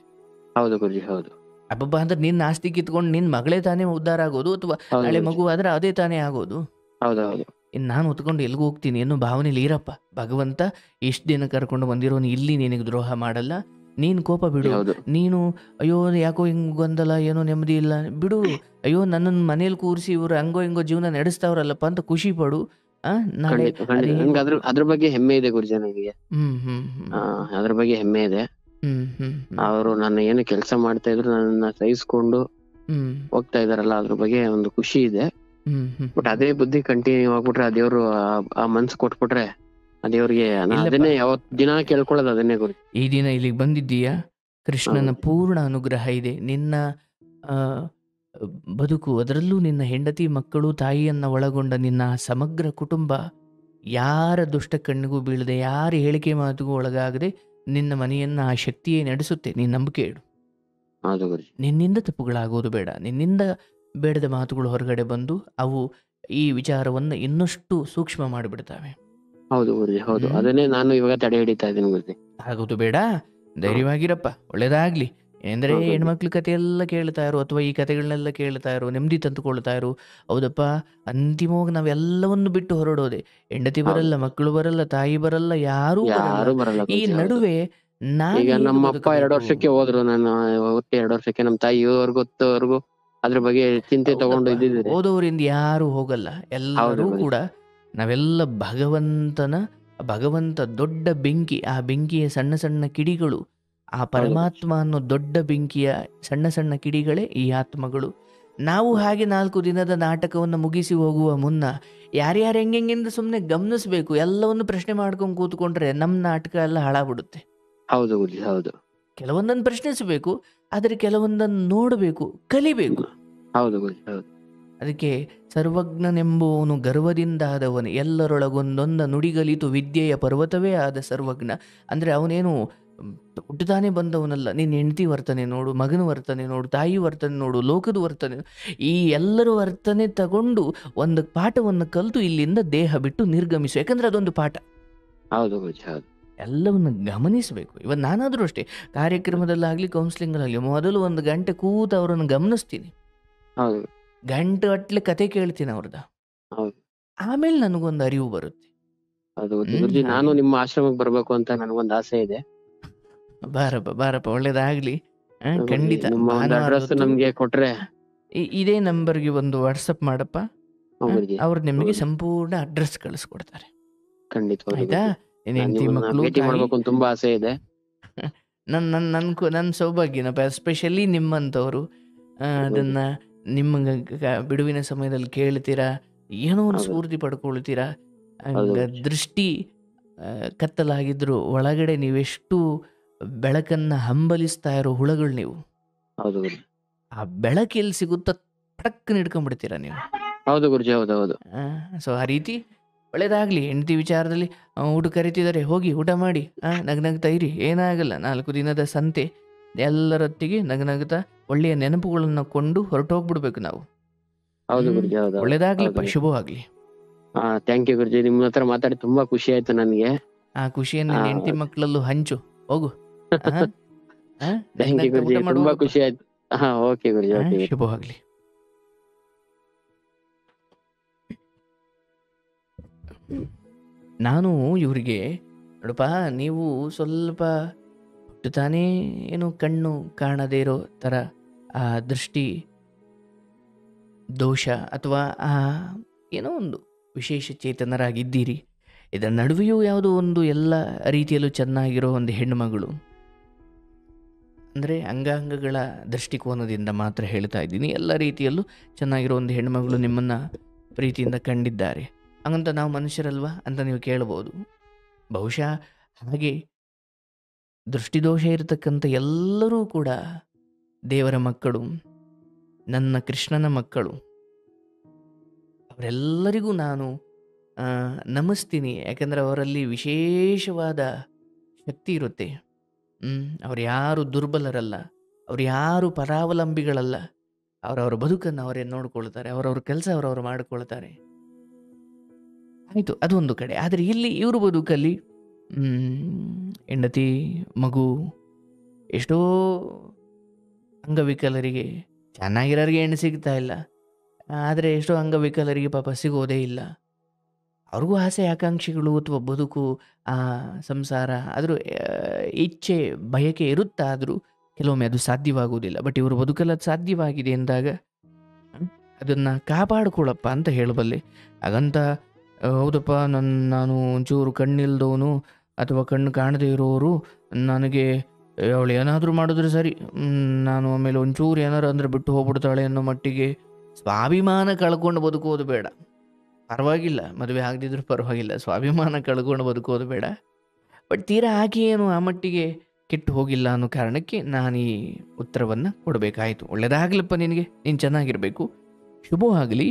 ಹೌದು ಗುರುಜಿ, ಹೌದು ಅಬ್ಬಬ್ಬ ಅಂದ್ರೆ ನಿನ್ನ ಆಸ್ತಿ ಕಿತ್ಕೊಂಡು ನಿನ್ನ ಮಗಳೇ ತಾನೇ ಉದ್ಧಾರ ಆಗೋದು, ಅಥವಾ ಹೌದು ನಾಳೆ ಗುರುಜಿ, ಮಗು ಆದ್ರೆ ಅದೇ ತಾನೇ ಆಗೋದು. ಹೌದು ಹೌದು ಇನ್ನು ನಾನು ಹೊತ್ಕೊಂಡು ಎಲ್ಗೂ ಹೋಗ್ತೀನಿ ಅನ್ನೋ ಭಾವನೆಯಲ್ಲಿ ಇರಪ್ಪ. ಭಗವಂತ ಇಷ್ಟು ದಿನ ಕರ್ಕೊಂಡು ಬಂದಿರೋನು ಇಲ್ಲಿ ನಿನಗೆ ದ್ರೋಹ ಮಾಡಲ್ಲ. ನೀನು ಕೋಪ ಬಿಡು. ಹೌದು ನೀನು ಅಯ್ಯೋ ಯಾಕೋ ಹಿಂಗೆ ಗೊಂದಲ, ಏನೋ ನೆಮ್ಮದಿ ಇಲ್ಲ ಬಿಡು, ಅಯ್ಯೋ ನನ್ನನ್ನು ಮನೇಲಿ ಕೂರಿಸಿ ಇವರು ಹಂಗೋ ಹಿಂಗೋ ಜೀವನ ನಡೆಸ್ತಾವ್ರಲ್ಲಪ್ಪ ಅಂತ ಖುಷಿ ಪಡು. ನಾಳೆ ಖಂಡಿತ ಖಂಡಿತ. ಅದೇ ನನ್ಗೆ ಅದ್ರ ಬಗ್ಗೆ ಹೆಮ್ಮೆ ಇದೆ ಗುರುಜಿ. ನನಗೆ ಹ್ಮ್ ಹ್ಮ್ ಹ್ಮ್ ಅದ್ರ ಬಗ್ಗೆ ಹೆಮ್ಮೆ ಇದೆ. ಹ್ಮ್ ಹ್ಮ್ ಹ್ಮ್ ಅವರು ನಾನು ಏನು ಕೆಲಸ ಮಾಡ್ತಾ ಇದ್ರು ನನ್ನನ್ನ ಸಹಿಸ್ಕೊಂಡು ಹ್ಮ್ ಹೋಗ್ತಾ ಇದಾರಲ್ಲ, ಅದ್ರ ಬಗ್ಗೆ ಒಂದು ಖುಷಿ ಇದೆ. ಹ್ಮ್ ಹ್ಮ್ ಬಟ್ ಅದೇ ಬುದ್ಧಿ ಕಂಟಿನ್ಯೂ ಆಗ್ಬಿಟ್ರೆ, ಆ ದೇವ್ರು ಆ ಮನ್ಸು ಕೊಟ್ಬಿಟ್ರೆ, ಆ ದೇವ್ರಿಗೆ ನಾನು ಇಲ್ಲಪ್ಪ, ಅದನ್ನೇ ಯಾವತ್ ದಿನ ಕೇಳ್ಕೊಳ್ಳೋದು ಅದನ್ನೇ ಗುರುಜಿ. ಈ ದಿನ ಇಲ್ಲಿಗೆ ಬಂದಿದ್ದೀಯಾ, ಕೃಷ್ಣನ ಹೌದು ಪೂರ್ಣ ಅನುಗ್ರಹ ಇದೆ. ನಿನ್ನ ಆ, ಬದುಕು, ಅದರಲ್ಲೂ ನಿನ್ನ ಹೆಂಡತಿ ಮಕ್ಕಳು ತಾಯಿಯನ್ನು ಒಳಗೊಂಡ ನಿನ್ನ ಸಮಗ್ರ ಕುಟುಂಬ ಯಾರ ದುಷ್ಟ ಕಣ್ಣಿಗೂ ಬೀಳದೆ, ಯಾರ ಹೇಳಿಕೆ ಮಾತಿಗೂ ಒಳಗಾಗದೆ ನಿನ್ನ ಮನೆಯನ್ನು ಆ ಶಕ್ತಿಯೇ ನಡೆಸುತ್ತೆ. ನೀನು ನಂಬಿಕೆ ಇಡು. ಹೌದು ಗುರುಜಿ, ನಿನ್ನಿಂದ ತಪ್ಪುಗಳಾಗೋದು ಬೇಡ. ನಿನ್ನಿಂದ ಬೇಡದ ಮಾತುಗಳು ಹೊರಗಡೆ ಬಂದು ಅವು ಈ ವಿಚಾರವನ್ನು ಇನ್ನಷ್ಟು ಸೂಕ್ಷ್ಮ ಮಾಡಿಬಿಡ್ತವೆ. ಹೌದು ಗುರುಜಿ, ಹೌದು. ಹ್ಮ್ ಅದನ್ನೇ ನಾನು ಇವಾಗ ತಡೆ ಹಿಡಿತಾ ಇದ್ದೀನಿ ಗುರುಜಿ. ಆಗೋದು ಬೇಡ. ಹ್ಮ್. ಧೈರ್ಯವಾಗಿರಪ್ಪ, ಒಳ್ಳೇದಾಗ್ಲಿ. ಅಂದರೆ ಹೌದು ಗುರುಜಿ, ಹೆಣ್ಮಕ್ಳ ಕಥೆಯೆಲ್ಲ ಕೇಳ್ತಾ ಇರೋ, ಅಥವಾ ಈ ಕಥೆಗಳನ್ನೆಲ್ಲ ಕೇಳ್ತಾ ಇರೋ, ನೆಮ್ಮದಿ ತಂದುಕೊಳ್ತಾ ಇರೋ. ಹೌದಪ್ಪ, ಅಂತಿಮವಾಗಿ ನಾವೆಲ್ಲವನ್ನು ಬಿಟ್ಟು ಹೊರಡೋದೆ. ಹೆಂಡತಿ ಹೌದು ಬರಲ್ಲ, ಮಕ್ಕಳು ಬರಲ್ಲ, ತಾಯಿ ಬರಲ್ಲ, ಯಾರೂ ಬರಲ್ಲ. ಯಾರು ಬರಲ್ಲ ಈ ಗುರುಜಿ, ಹೌದು. ನಡುವೆ ನಾನು ಈಗ ಹೇಗೆ ನಮ್ಮ ಅಪ್ಪ 2 ಬದುಕಬೇಕು? ವರ್ಷಕ್ಕೆ ಹೋದ್ರು, ನಾನು ಹುಟ್ಟಿ 2 ವರ್ಷಕ್ಕೆ. ನಮ್ಮ ತಾಯಿ ಇವ್ರಿಗೊತ್ತವರೆಗೂ ಅದ್ರ ಬಗ್ಗೆ ಚಿಂತೆ ತಗೊಂಡು ಹೌದಪ್ಪ, ಇದ್ದಿದ್ರೆ. ಹೋದವರಿಂದ ಯಾರೂ ಹೋಗಲ್ಲ. ಹೌದು ಎಲ್ಲರೂ ಗುರುಜಿ, ಕೂಡ ನಾವೆಲ್ಲ ಭಗವಂತ ದೊಡ್ಡ ಬೆಂಕಿ, ಆ ಬೆಂಕಿಯ ಸಣ್ಣ ಸಣ್ಣ ಕಿಡಿಗಳು, ಆ ಹೌದು ಗುರುಜಿ, ಪರಮಾತ್ಮ ಅನ್ನೋ ದೊಡ್ಡ ಬೆಂಕಿಯ ಸಣ್ಣ ಸಣ್ಣ ಕಿಡಿಗಳೇ ಈ ಆತ್ಮಗಳು. ನಾವು ಹಾಗೆ 4 ದಿನದ ನಾಟಕವನ್ನು ಮುಗಿಸಿ ಹೋಗುವ ಮುನ್ನ ಯಾರ್ಯಾರು ಹೆಂಗೆಂಗಿಂದ ಸುಮ್ಮನೆ ಗಮನಿಸ್ಬೇಕು. ಎಲ್ಲವನ್ನು ಪ್ರಶ್ನೆ ಮಾಡ್ಕೊಂಡು ಕೂತ್ಕೊಂಡ್ರೆ ನಮ್ಮ ನಾಟಕ ಎಲ್ಲ ಹಾಳಾಗ್ಬಿಡುತ್ತೆ. ಹೌದು ಗುರುಜಿ, ಹೌದು ಕೆಲವೊಂದನ್ನು ಪ್ರಶ್ನಿಸಬೇಕು, ಆದರೆ ಕೆಲವೊಂದನ್ನು ನೋಡಬೇಕು, ಕಲಿಬೇಕು. ಹೌದು ಗುರುಜಿ, ಹೌದು ಅದಕ್ಕೆ ಸರ್ವಜ್ಞನೆಂಬುವನು ಗರ್ವದಿಂದಾದವನು, ಎಲ್ಲರೊಳಗೊಂದೊಂದ ನುಡಿಗಲಿತು ವಿದ್ಯೆಯ ಪರ್ವತವೇ ಆದ ಸರ್ವಜ್ಞ. ಅಂದರೆ ಅವನೇನು ಹುಟ್ಟುತ್ತಾನೆ ಬಂದವನಲ್ಲ. ನಿನ್ನ ಹೆಂಡತಿ ವರ್ತನೆ ನೋಡು, ಮಗನ ವರ್ತನೆ ನೋಡು, ತಾಯಿ ವರ್ತನೆ ನೋಡು, ಲೋಕದ ವರ್ತನೆ, ಈ ಎಲ್ಲರ ವರ್ತನೆ ತಗೊಂಡು ಒಂದು ಪಾಠವನ್ನು ಕಲಿತು ಇಲ್ಲಿಂದ ದೇಹ ಬಿಟ್ಟು ನಿರ್ಗಮಿಸು. ಯಾಕಂದರೆ ಅದೊಂದು ಪಾಠ. ಹೌದು ಗುರುಜಿ, ಹೌದು ಎಲ್ಲವನ್ನು ಗಮನಿಸಬೇಕು. ಇವತ್ತು ನಾನಾದರೂ ಅಷ್ಟೇ, ಕಾರ್ಯಕ್ರಮದಲ್ಲಾಗಲಿ ಕೌನ್ಸಿಲಿಂಗಲ್ಲಾಗಲಿ ಮೊದಲು 1 ಗಂಟೆ ಕೂತು ಅವರನ್ನು ಗಮನಿಸ್ತೀನಿ. ಹೌದು ಗಂಟೆ ಅಟ್ಲೆ ಕತೆ ಕೇಳ್ತೀನಿ ಅವ್ರದ್ದು. ಹೌದು ಆಮೇಲೆ ನನಗೊಂದು ಅರಿವು ಬರುತ್ತೆ. ಹೌದು ಗುರುಜಿ. ನಾನು ನಿಮ್ಮ ಆಶ್ರಮಕ್ಕೆ ಬರ್ಬೇಕು ಅಂತ ನನಗೊಂದು ಆಸೆ ಇದೆ. ಬಾರಪ್ಪ ಬಾರಪ್ಪ, ಒಳ್ಳೇದಾಗ್ಲಿ. ಗುರುಜಿ ಖಂಡಿತ ನಿಮ್ಮ ಒಂದು ಭಾನುವಾರ ಅಡ್ರೆಸ್ ಹೊತ್ತು ನಮ್ಗೆ ಕೊಟ್ರೆ. ಇದೇ ನಂಬರ್ಗೆ ಒಂದು ವಾಟ್ಸಪ್ ಮಾಡಪ್ಪ. ಗುರುಜಿ ಅವ್ರು ನಿಮಗೆ ಹೌದು ಸಂಪೂರ್ಣ ಅಡ್ರೆಸ್ ಕಳಿಸ್ಕೊಡ್ತಾರೆ. ಖಂಡಿತವಾಗ್ಲು ಆಯ್ತಾ? ಗುರುಜಿ. ನಿನ್ನ ನಾನ್ ಹೆಂಡತಿ ನಿಮ್ಮನ್ನ ಮಕ್ಕಳು ಭೇಟಿ ತಾಯಿ ಮಾಡ್ಬೇಕು ಅಂತ ತುಂಬಾ ಆಸೆ ಇದೆ. ನನ್ನ ಸೌಭಾಗ್ಯನಪ್ಪ, ಎಸ್ಪೆಷಲಿ ನಿಮ್ಮಂಥವ್ರು ಗುರುಜಿ ಅದನ್ನ ನಿಮ್ಮ ಬಿಡುವಿನ ಸಮಯದಲ್ಲಿ ಕೇಳ್ತೀರಾ, ಏನೋ ಒಂದು ಹೌದು ಸ್ಫೂರ್ತಿ ಪಡ್ಕೊಳ್ತೀರಾ. ಹೌದು ಹಂಗ ಗುರುಜಿ ದೃಷ್ಟಿ ಕತ್ತಲಾಗಿದ್ರು ಒಳಗಡೆ ನೀವೆಷ್ಟು ಬೆಳಕನ್ನ ಹಂಬಲಿಸ್ತಾ ಇರೋ ಹುಳಗಳು ನೀವು. ಹೌದು ಗುರುಜಿ ಆ ಬೆಳಕು ಎಲ್ಲಿ ಸಿಗುತ್ತೋ ಪಟಕ್ಕನ ಹಿಡ್ಕೊಂಡ್ಬಿಡ್ತೀರಾ ನೀವು. ಹೌದು ಗುರುಜಿ ಹೌದು ಹೌದು ಸೊ ಆ ರೀತಿ ಒಳ್ಳೇದಾಗಲಿ. ಹೆಂಡತಿ ವಿಚಾರದಲ್ಲಿ ಊಟ ಕರಿತಿದ್ದಾರೆ, ಹೋಗಿ ಊಟ ಮಾಡಿ, ನಗ್ನಗ್ತಾ ಇರಿ, ಏನಾಗಲ್ಲ. 4 ದಿನದ ಸಂತೆ, ಎಲ್ಲರೊತ್ತಿಗೆ ನಗ್ನಗ್ತಾ ಒಳ್ಳೆಯ ನೆನಪುಗಳನ್ನು ಕೊಂಡು ಹೊರಟೋಗ್ಬಿಡ್ಬೇಕು ನಾವು. ಹೌದು ಗುರುಜಿ ಹೌದು ಹೌದು ಒಳ್ಳೇದಾಗ್ಲಪ್ಪ, ಹೌದು ಶುಭವಾಗ್ಲಿ. ಥ್ಯಾಂಕ್ ಯು ಗುರುಜಿ. ನಿಮ್ಮ ಹತ್ರ ಮಾತಾಡಿ ತುಂಬಾ ಖುಷಿ ಆಯ್ತು ನನಗೆ. ಆ ಖುಷಿಯನ್ನು ನಿನ್ನ ಹೆಂಡತಿ ಮಕ್ಕಳಲ್ಲೂ ಹಂಚು, ಹೋಗು. ಥ್ಯಾಂಕ್ ಯು ನಗ್ನಗ್ತಾ ಗುರುಜಿ, ಊಟ ತುಂಬಾ ಮಾಡುವಾಗಪ್ಪ. ಖುಷಿ ಆಯ್ತು. ಓಕೆ ಗುರುಜಿ ಓಕೆ ಗುರುಜಿ. ಶುಭವಾಗ್ಲಿ. ನಾನು ಇವರಿಗೆ, ನೋಡಪ್ಪ, ನೀವು ಸ್ವಲ್ಪ ತಾನೇ ಏನು ಕಣ್ಣು ಕಾಣದೇ ಇರೋ ಥರ ಆ ದೃಷ್ಟಿ ದೋಷ ಅಥವಾ ಆ ಏನೋ ಒಂದು ವಿಶೇಷ ಚೇತನರಾಗಿದ್ದೀರಿ. ಇದರ ನಡುವೆಯೂ ಯಾವುದೋ ಒಂದು ಎಲ್ಲ ರೀತಿಯಲ್ಲೂ ಚೆನ್ನಾಗಿರೋ ಒಂದು ಹೆಣ್ಣುಮಗಳು, ಅಂದರೆ ಅಂಗಾಂಗಗಳ ದೃಷ್ಟಿಕೋನದಿಂದ ಮಾತ್ರ ಹೇಳ್ತಾ ಇದ್ದೀನಿ, ಎಲ್ಲ ರೀತಿಯಲ್ಲೂ ಚೆನ್ನಾಗಿರೋ ಒಂದು ಹೆಣ್ಣುಮಗಳು ನಿಮ್ಮನ್ನು ಪ್ರೀತಿಯಿಂದ ಕಂಡಿದ್ದಾರೆ. ಹಂಗಂತ ನಾವು ಮನುಷ್ಯರಲ್ವಾ ಅಂತ ನೀವು ಕೇಳ್ಬೋದು. ಬಹುಶಃ ಹಾಗೆ ದೃಷ್ಟಿದೋಷ ಇರತಕ್ಕಂಥ ಎಲ್ಲರೂ ಕೂಡ ದೇವರ ಮಕ್ಕಳು, ನನ್ನ ಕೃಷ್ಣನ ಮಕ್ಕಳು. ಅವರೆಲ್ಲರಿಗೂ ನಾನು ನಮಿಸ್ತೀನಿ. ಯಾಕಂದರೆ ಅವರಲ್ಲಿ ವಿಶೇಷವಾದ ಶಕ್ತಿ ಇರುತ್ತೆ. ಅವ್ರು ಯಾರು ದುರ್ಬಲರಲ್ಲ, ಅವ್ರು ಯಾರು ಪರಾವಲಂಬಿಗಳಲ್ಲ. ಅವರವ್ರ ಬದುಕನ್ನು ಅವರೇ ನೋಡ್ಕೊಳ್ತಾರೆ, ಅವರವ್ರ ಕೆಲಸ ಅವರವ್ರು ಮಾಡಿಕೊಳ್ತಾರೆ. ಆಯಿತು, ಅದೊಂದು ಕಡೆ. ಆದರೆ ಇಲ್ಲಿ ಇವ್ರ ಬದುಕಲ್ಲಿ ಹೆಂಡತಿ, ಮಗು, ಎಷ್ಟೋ ಅಂಗವಿಕಲರಿಗೆ, ಚೆನ್ನಾಗಿರೋರಿಗೆ ಹೆಣ್ಣು ಸಿಗ್ತಾ ಇಲ್ಲ, ಆದರೆ ಎಷ್ಟೋ ಅಂಗವಿಕಲರಿಗೆ ಪಾಪ ಸಿಗೋದೇ ಇಲ್ಲ. ಅವ್ರಿಗೂ ಆಸೆ ಆಕಾಂಕ್ಷೆಗಳು ಅಥವಾ ಬದುಕು, ಸಂಸಾರ, ಅದ್ರ ಇಚ್ಛೆ ಬಯಕೆ ಇರುತ್ತಾದರೂ ಕೆಲವೊಮ್ಮೆ ಅದು ಸಾಧ್ಯವಾಗುವುದಿಲ್ಲ. ಬಟ್ ಇವರು ಬದುಕಲ್ಲಿ ಅದು ಸಾಧ್ಯವಾಗಿದೆ ಎಂದಾಗ ಅದನ್ನು ಕಾಪಾಡ್ಕೊಳ್ಳಪ್ಪ ಅಂತ ಹೇಳಬಲ್ಲೆ. ಹಾಗಂತ ಹೌದಪ್ಪ, ನಾನು ಒಂಚೂರು ಕಣ್ಣಿಲ್ದವನು ಅಥವಾ ಕಣ್ಣು ಕಾಣದೇ ಇರೋರು, ನನಗೆ ಅವಳು ಏನಾದರೂ ಮಾಡಿದ್ರೆ ಸರಿ, ನಾನು ಆಮೇಲೆ ಒಂಚೂರು ಏನಾರು ಅಂದರೆ ಬಿಟ್ಟು ಹೋಗ್ಬಿಡ್ತಾಳೆ ಅನ್ನೋ ಮಟ್ಟಿಗೆ ಸ್ವಾಭಿಮಾನ ಕಳ್ಕೊಂಡು ಬದುಕೋದು ಬೇಡ. ಪರವಾಗಿಲ್ಲ, ಮದುವೆ ಆಗದಿದ್ರೂ ಪರವಾಗಿಲ್ಲ, ಸ್ವಾಭಿಮಾನ ಕಳ್ಕೊಂಡು ಬದುಕೋದು ಬೇಡ. ಬಟ್ ತೀರಾ ಆಕೆ ಏನು ಆ ಮಟ್ಟಿಗೆ ಕೆಟ್ಟು ಹೋಗಿಲ್ಲ ಅನ್ನೋ ಕಾರಣಕ್ಕೆ ನಾನು ಈ ಉತ್ತರವನ್ನು ಕೊಡಬೇಕಾಯಿತು. ಒಳ್ಳೆಯದಾಗಲಪ್ಪ ನಿನಗೆ, ನೀನು ಚೆನ್ನಾಗಿರಬೇಕು, ಶುಭವಾಗಲಿ.